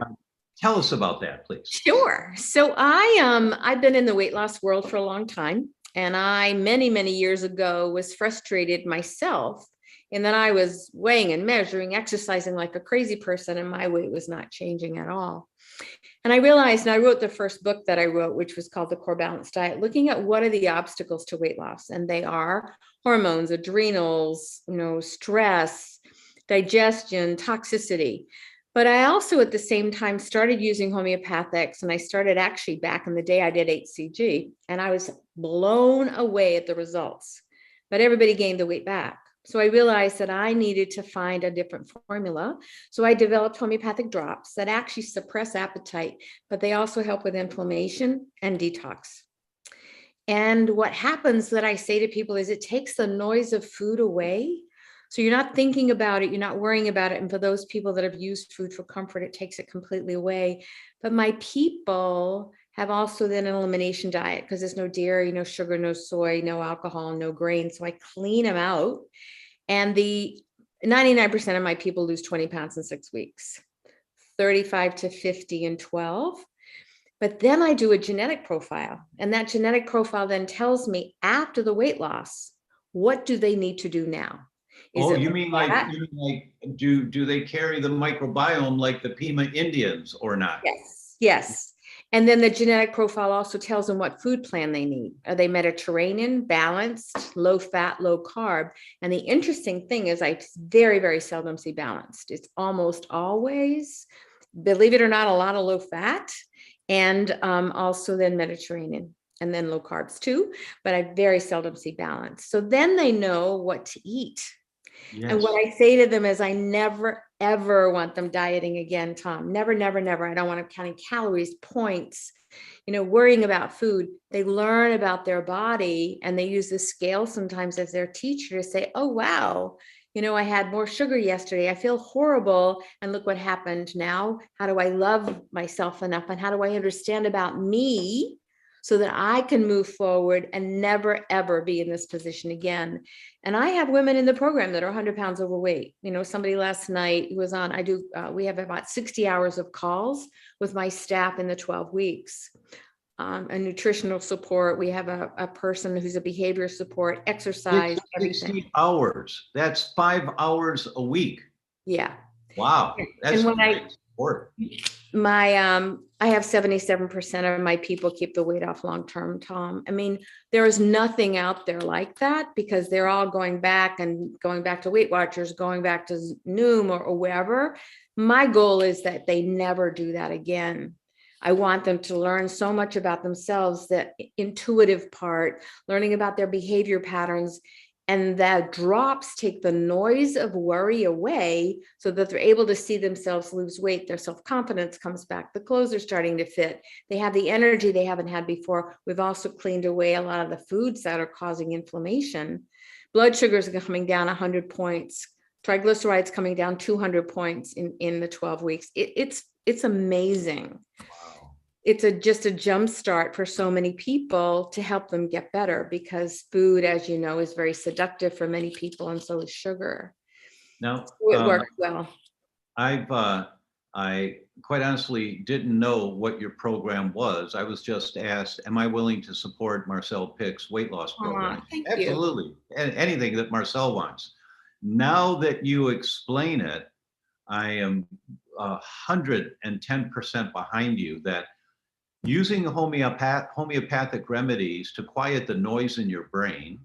Tell us about that, please. Sure. So I've been in the weight loss world for a long time, and I many years ago was frustrated myself in that I was weighing and measuring, exercising like a crazy person, and my weight was not changing at all. And I realized, and I wrote the first book that I wrote, which was called The Core Balanced Diet, looking at what are the obstacles to weight loss, and they are hormones, adrenals, stress, digestion, toxicity. But I also, at the same time, started using homeopathics, and I started actually back in the day, I did HCG, and I was blown away at the results. But everybody gained the weight back. So I realized that I needed to find a different formula. So I developed homeopathic drops that actually suppress appetite, but they also help with inflammation and detox. And what happens that I say to people is it takes the noise of food away. So you're not thinking about it, you're not worrying about it. And for those people that have used food for comfort, it takes it completely away. But my people have also then an elimination diet because there's no dairy, no sugar, no soy, no alcohol, no grain. So I clean them out. And the 99% of my people lose 20 pounds in 6 weeks, 35 to 50 in 12. But then I do a genetic profile, and that genetic profile then tells me after the weight loss, what do they need to do now? You mean like do they carry the microbiome like the Pima Indians or not? Yes. And then the genetic profile also tells them what food plan they need. Are they Mediterranean, balanced, low fat, low carb? And the interesting thing is I very seldom see balanced. It's almost always, believe it or not, a lot of low fat, and also then Mediterranean, and then low carbs too. But I very seldom see balance. So then they know what to eat. Yes. And what I say to them is I never, ever want them dieting again, Tom. Never. I don't want them counting calories, points, worrying about food. They learn about their body, and they use the scale sometimes as their teacher to say, oh, wow, I had more sugar yesterday. I feel horrible. And look what happened now. How do I love myself enough? And how do I understand about me so that I can move forward and never, ever be in this position again? And I have women in the program that are 100 pounds overweight. Somebody last night who was on, we have about 60 hours of calls with my staff in the 12 weeks. A nutritional support. We have a person who's a behavior support, exercise, 60 hours. That's 5 hours a week. Yeah. Wow. That's great support. I have 77% of my people keep the weight off long-term, Tom. I mean, there is nothing out there like that because they're all going back to Weight Watchers, going back to Noom or wherever. My goal is that they never do that again. I want them to learn so much about themselves, that intuitive part, learning about their behavior patterns, and that drops take the noise of worry away so that they're able to see themselves lose weight. Their self-confidence comes back. The clothes are starting to fit. They have the energy they haven't had before. We've also cleaned away a lot of the foods that are causing inflammation. Blood sugars are coming down 100 points. Triglycerides coming down 200 points in the 12 weeks. It's amazing. Wow. It's just a jump start for so many people to help them get better, because food, as you know, is very seductive for many people, and so is sugar. Now, so it works well. I quite honestly didn't know what your program was. I was just asked, am I willing to support Marcelle Pick's weight loss program? Thank Absolutely. Anything that Marcelle wants. Now that you explain it, I am 110% behind you that using homeopathic remedies to quiet the noise in your brain,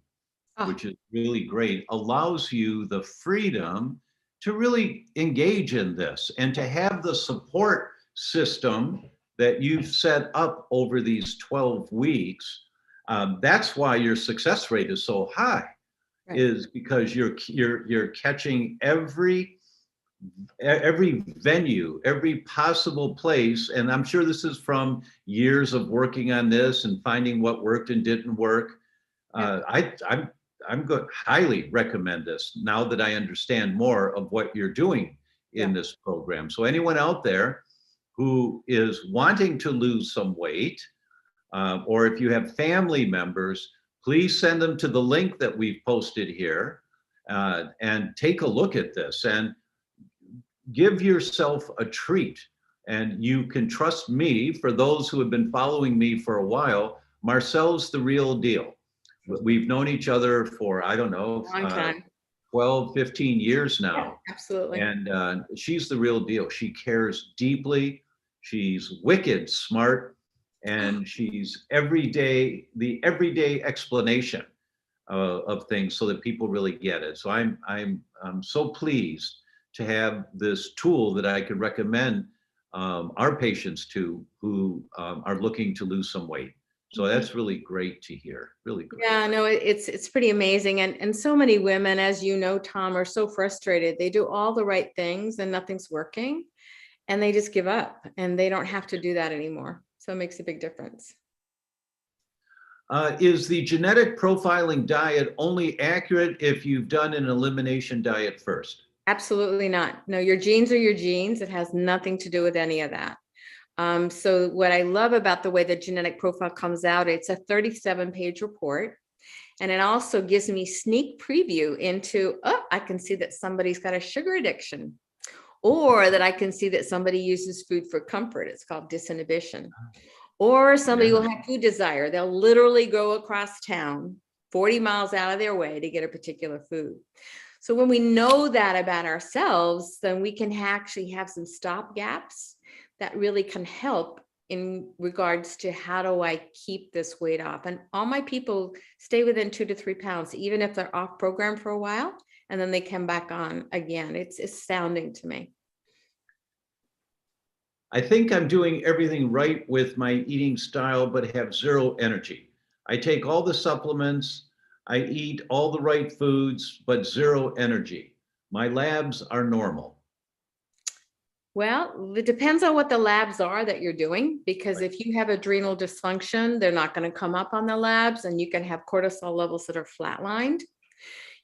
which is really great, allows you the freedom to really engage in this and to have the support system that you've set up over these 12 weeks. That's why your success rate is so high, right? Is because you're catching every venue, every possible place. And I'm sure this is from years of working on this and finding what worked and didn't work. I'm going to highly recommend this now that I understand more of what you're doing in this program. So anyone out there who is wanting to lose some weight, or if you have family members, please send them to the link that we've posted here and take a look at this and give yourself a treat. And you can trust me, for those who have been following me for a while, Marcelle's the real deal. We've known each other for, I don't know, Long time. 12, 15 years now. Yeah, absolutely. And she's the real deal. She cares deeply. She's wicked smart. And she's the everyday explanation of things so that people really get it. So I'm so pleased to have this tool that I could recommend our patients to who are looking to lose some weight. So that's really great to hear. Really great. Yeah, no, it's pretty amazing. And so many women, as you know, Tom, are so frustrated. They do all the right things and nothing's working, and they just give up, and they don't have to do that anymore. So it makes a big difference. Is the genetic profiling diet only accurate if you've done an elimination diet first? Absolutely not. No, your genes are your genes. It has nothing to do with any of that. So what I love about the way the genetic profile comes out, it's a 37-page report. And it also gives me sneak preview into, oh, I can see that somebody's got a sugar addiction, or that I can see that somebody uses food for comfort. It's called disinhibition. Or somebody will have food desire. They'll literally go across town 40 miles out of their way to get a particular food. So when we know that about ourselves, then we can actually have some stop gaps that really can help in regards to how do I keep this weight off. And all my people stay within 2 to 3 pounds, even if they're off program for a while, and then they come back on again. It's astounding to me. I think I'm doing everything right with my eating style, but have zero energy. I take all the supplements, I eat all the right foods, but zero energy. My labs are normal. Well, it depends on what the labs are that you're doing, because if you have adrenal dysfunction, they're not going to come up on the labs, and you can have cortisol levels that are flatlined.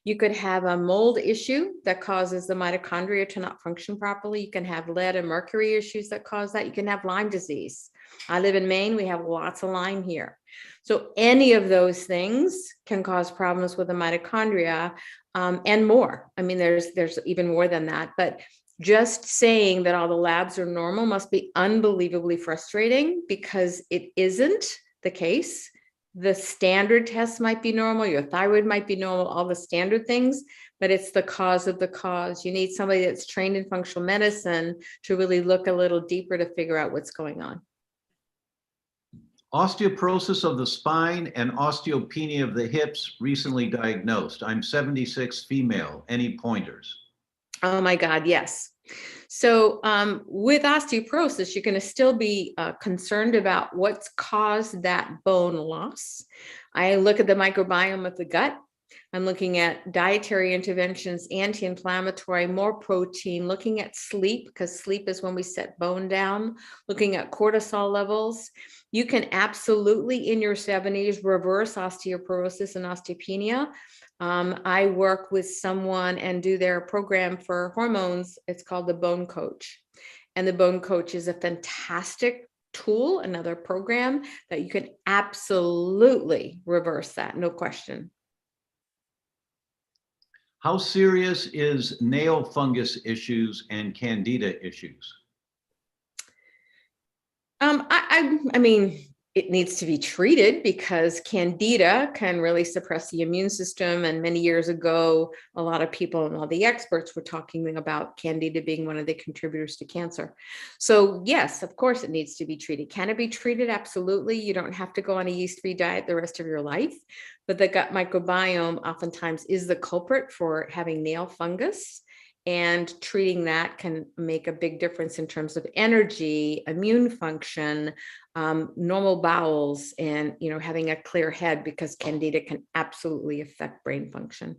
You could have a mold issue that causes the mitochondria to not function properly. You can have lead and mercury issues that cause that. You can have Lyme disease. I live in Maine. We have lots of Lyme here. So any of those things can cause problems with the mitochondria, and more. I mean, there's even more than that. But just saying that all the labs are normal must be unbelievably frustrating, because it isn't the case. The standard tests might be normal, your thyroid might be normal, all the standard things, but it's the cause of the cause. You need somebody that's trained in functional medicine to really look a little deeper to figure out what's going on. Osteoporosis of the spine and osteopenia of the hips recently diagnosed. I'm 76, female. Any pointers? Oh my God, yes. So with osteoporosis, you're going to still be concerned about what's caused that bone loss. I look at the microbiome of the gut. I'm looking at dietary interventions, anti-inflammatory, more protein, looking at sleep, because sleep is when we set bone down, looking at cortisol levels. You can absolutely, in your 70s, reverse osteoporosis and osteopenia. I work with someone and do their program for hormones. It's called the Bone Coach. And the Bone Coach is a fantastic tool, another program that you can absolutely reverse that, no question. How serious is nail fungus issues and Candida issues? I mean, it needs to be treated, because Candida can really suppress the immune system. And many years ago, a lot of people and all the experts were talking about Candida being one of the contributors to cancer. So yes, of course it needs to be treated. Can it be treated? Absolutely. You don't have to go on a yeast-free diet the rest of your life, but the gut microbiome oftentimes is the culprit for having nail fungus. And treating that can make a big difference in terms of energy, immune function, normal bowels, and having a clear head, because Candida can absolutely affect brain function.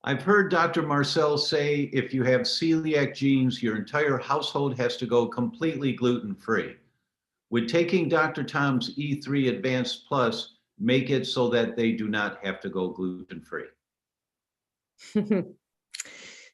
I've heard Dr. Marcelle say if you have celiac genes, your entire household has to go completely gluten-free. Would taking Dr. Tom's E3 Advanced Plus make it so that they do not have to go gluten-free?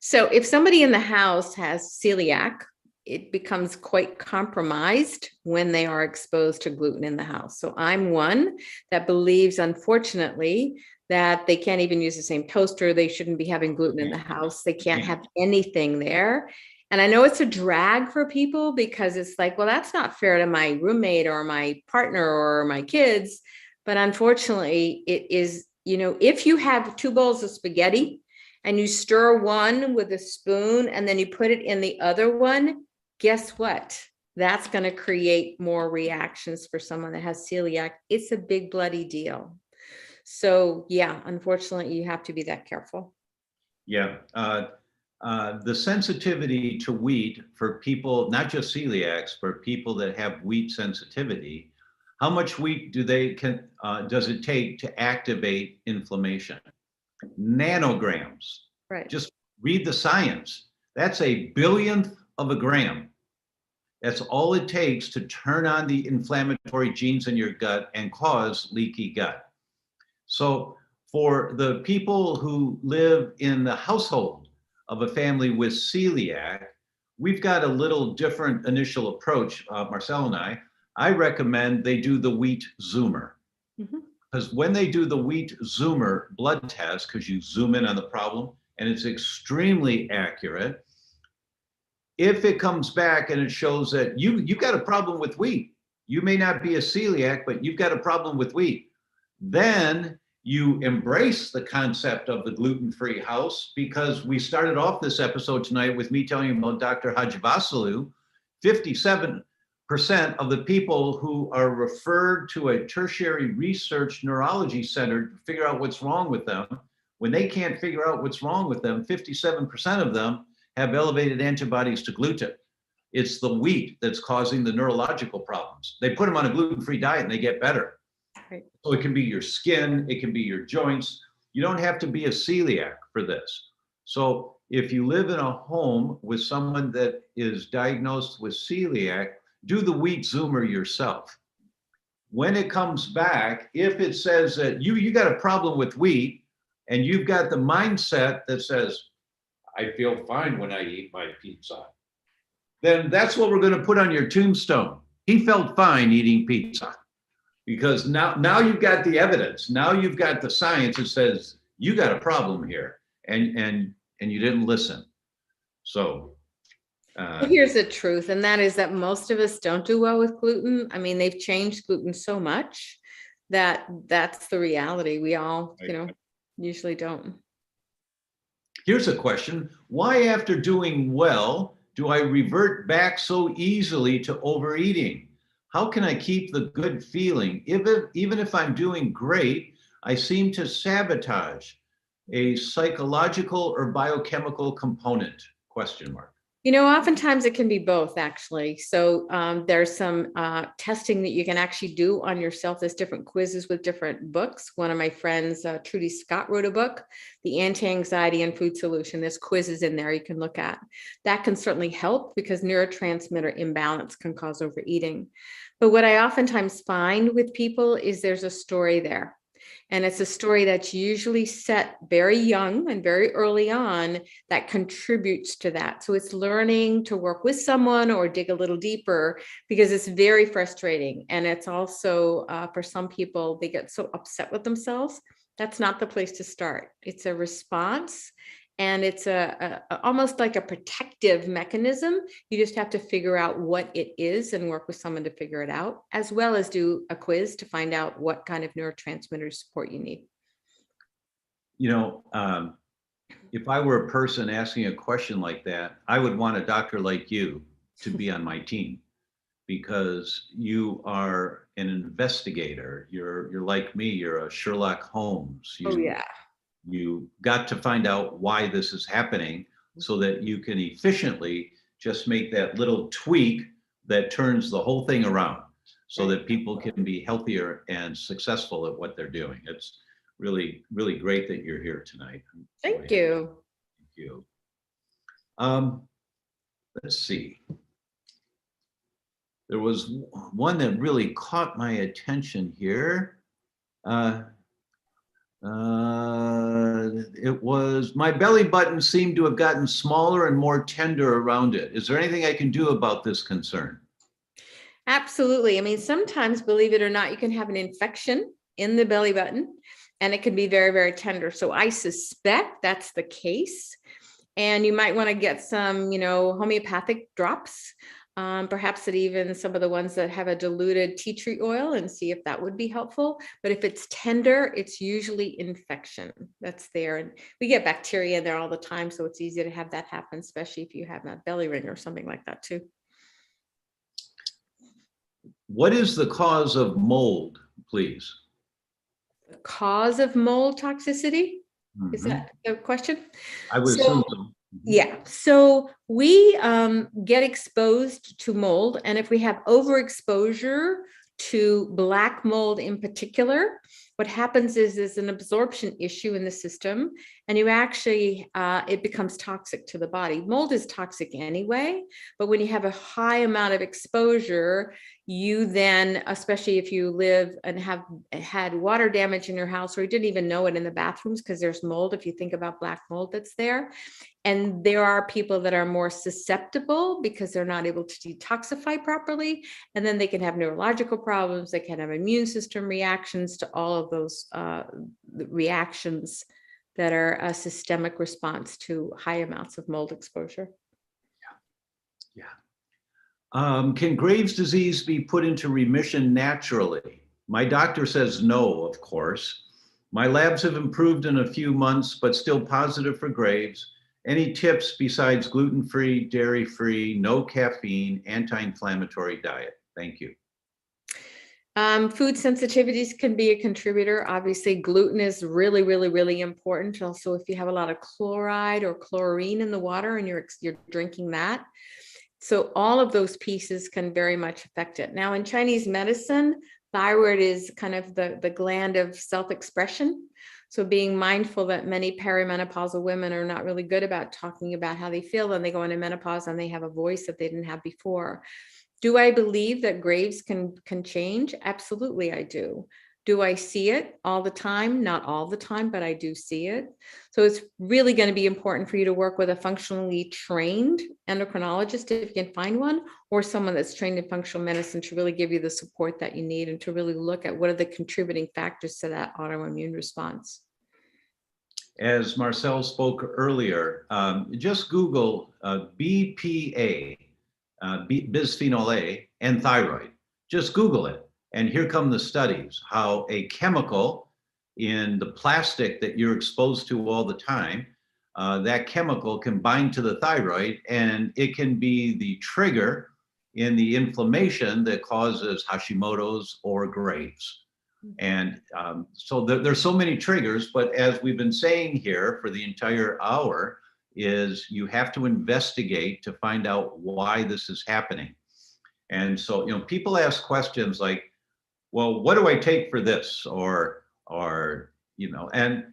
So if somebody in the house has celiac, it becomes quite compromised when they are exposed to gluten in the house. So I'm one that believes, unfortunately, that they can't even use the same toaster. They shouldn't be having gluten in the house. They can't have anything there. And I know it's a drag for people because it's like, well, that's not fair to my roommate or my partner or my kids. But unfortunately, it is, if you have 2 bowls of spaghetti and you stir one with a spoon and then you put it in the other one, guess what? That's going to create more reactions for someone that has celiac. It's a big bloody deal. So yeah, unfortunately, you have to be that careful. Yeah. The sensitivity to wheat for people, not just celiacs, but people that have wheat sensitivity, how much wheat does it take to activate inflammation? Nanograms. Right. Just read the science. That's a billionth of a gram. That's all it takes to turn on the inflammatory genes in your gut and cause leaky gut. So for the people who live in the household of a family with celiac, we've got a little different initial approach, Marcelle and I recommend they do the wheat zoomer. Because when they do the wheat zoomer blood test, because you zoom in on the problem and it's extremely accurate, if it comes back and it shows that you've got a problem with wheat, you may not be a celiac, but you've got a problem with wheat, then you embrace the concept of the gluten-free house, because we started off this episode tonight with me telling you about Dr. Hajivasulu. 57% of the people who are referred to a tertiary research neurology center to figure out what's wrong with them, when they can't figure out what's wrong with them, 57% of them have elevated antibodies to gluten. It's the wheat that's causing the neurological problems. They put them on a gluten-free diet and they get better. Right. So it can be your skin, it can be your joints. You don't have to be a celiac for this. So if you live in a home with someone that is diagnosed with celiac, do the wheat zoomer yourself. When it comes back, if it says that you got a problem with wheat and you've got the mindset that says, I feel fine when I eat my pizza, then that's what we're going to put on your tombstone. He felt fine eating pizza. Because now you've got the evidence. Now you've got the science that says you got a problem here, and you didn't listen. So here's the truth, and that is that most of us don't do well with gluten. I mean, they've changed gluten so much that that's the reality. We all, usually don't. Here's a question: why, after doing well, do I revert back so easily to overeating? How can I keep the good feeling? Even if I'm doing great, I seem to sabotage a psychological or biochemical component? ? Oftentimes it can be both, actually. So there's some testing that you can actually do on yourself. There's different quizzes with different books. One of my friends, Trudy Scott, wrote a book, The Anti-Anxiety and Food Solution. There's quizzes in there you can look at. That can certainly help because neurotransmitter imbalance can cause overeating. But what I oftentimes find with people is there's a story there. And it's a story that's usually set very young and very early on that contributes to that. So it's learning to work with someone or dig a little deeper, because it's very frustrating. And it's also for some people, they get so upset with themselves. That's not the place to start. It's a response. And it's almost like a protective mechanism. You just have to figure out what it is and work with someone to figure it out, as well as do a quiz to find out what kind of neurotransmitter support you need. If I were a person asking a question like that, I would want a doctor like you to be on my team, because you are an investigator. You're like me. You're a Sherlock Holmes. You got to find out why this is happening so that you can efficiently just make that little tweak that turns the whole thing around so that people can be healthier and successful at what they're doing. It's really, really great that you're here tonight. Thank you. Thank you. Let's see. There was one that really caught my attention here. It was, my belly button seemed to have gotten smaller and more tender around it. Is there anything I can do about this concern? Absolutely. I mean, sometimes, believe it or not, you can have an infection in the belly button and it can be very, very tender. So I suspect that's the case. And you might want to get some, homeopathic drops, perhaps that even some of the ones that have a diluted tea tree oil, and see if that would be helpful. But if it's tender, it's usually infection that's there. And we get bacteria in there all the time. So it's easy to have that happen, especially if you have a belly ring or something like that too. What is the cause of mold, please? The cause of mold toxicity? Is Mhm. that the question? I would So- assume so. Yeah, so we get exposed to mold, and if we have overexposure to black mold in particular, what happens is there's an absorption issue in the system, and you actually, it becomes toxic to the body. Mold is toxic anyway, but when you have a high amount of exposure, you then, especially if you live and have had water damage in your house, or you didn't even know it in the bathrooms because there's mold, if you think about black mold that's there. And there are people that are more susceptible because they're not able to detoxify properly. And then they can have neurological problems. They can have immune system reactions to all of those reactions that are a systemic response to high amounts of mold exposure. Can Graves' disease be put into remission naturally? My doctor says no, of course. My labs have improved in a few months, but still positive for Graves'. Any tips besides gluten-free, dairy-free, no caffeine, anti-inflammatory diet? Thank you. Food sensitivities can be a contributor. Obviously, gluten is really, really, really important. Also, if you have a lot of chloride or chlorine in the water and you're drinking that. So all of those pieces can very much affect it. Now, in Chinese medicine, thyroid is kind of the gland of self-expression. So being mindful that many perimenopausal women are not really good about talking about how they feel, and they go into menopause and they have a voice that they didn't have before. Do I believe that Graves can change? Absolutely, I do. Do I see it all the time? Not all the time, but I do see it. So it's really going to be important for you to work with a functionally trained endocrinologist if you can find one, or someone that's trained in functional medicine to really give you the support that you need and to really look at what are the contributing factors to that autoimmune response. As Marcelle spoke earlier, just Google BPA, bisphenol A, and thyroid. Just Google it. And here come the studies, how a chemical in the plastic that you're exposed to all the time, that chemical can bind to the thyroid, and it can be the trigger in the inflammation that causes Hashimoto's or Graves'. And so there's so many triggers, but as we've been saying here for the entire hour, is you have to investigate to find out why this is happening. And so, people ask questions like, well, what do I take for this? Or, and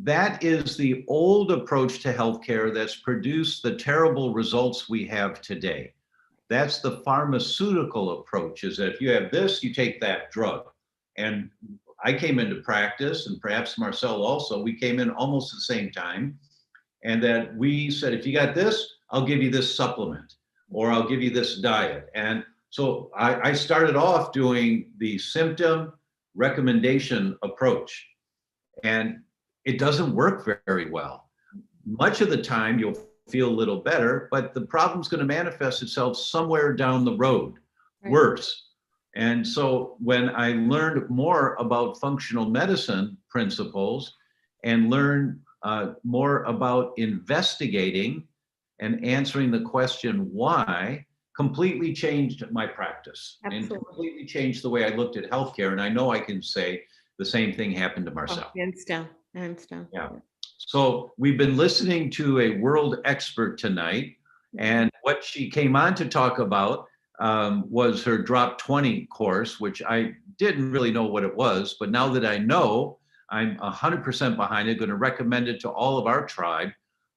that is the old approach to healthcare that's produced the terrible results we have today. That's the pharmaceutical approach, is that if you have this, you take that drug. And I came into practice, and perhaps Marcelle also, we came in almost at the same time. And that we said, if you got this, I'll give you this supplement, or I'll give you this diet. And so I started off doing the symptom recommendation approach, and it doesn't work very well. Much of the time you'll feel a little better, but the problem's going to manifest itself somewhere down the road, worse. And so when I learned more about functional medicine principles and learned more about investigating and answering the question why, completely changed my practice. Absolutely. And completely changed the way I looked at healthcare. And I know I can say the same thing happened to Marcelle. Hands down, hands down. Yeah. So we've been listening to a world expert tonight, and what she came on to talk about was her Drop 20 course, which I didn't really know what it was, but now that I know, I'm 100% behind it, going to recommend it to all of our tribe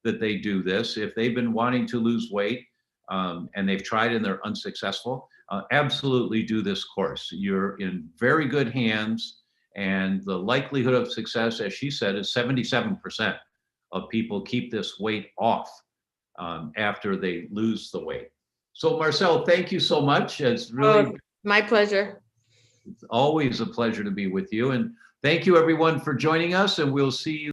that they do this. If they've been wanting to lose weight and they've tried and they're unsuccessful, absolutely do this course. You're in very good hands, And the likelihood of success, as she said, is 77% of people keep this weight off after they lose the weight. So Marcelle, thank you so much. It's really my pleasure. It's always a pleasure to be with you. And thank you everyone for joining us, and we'll see you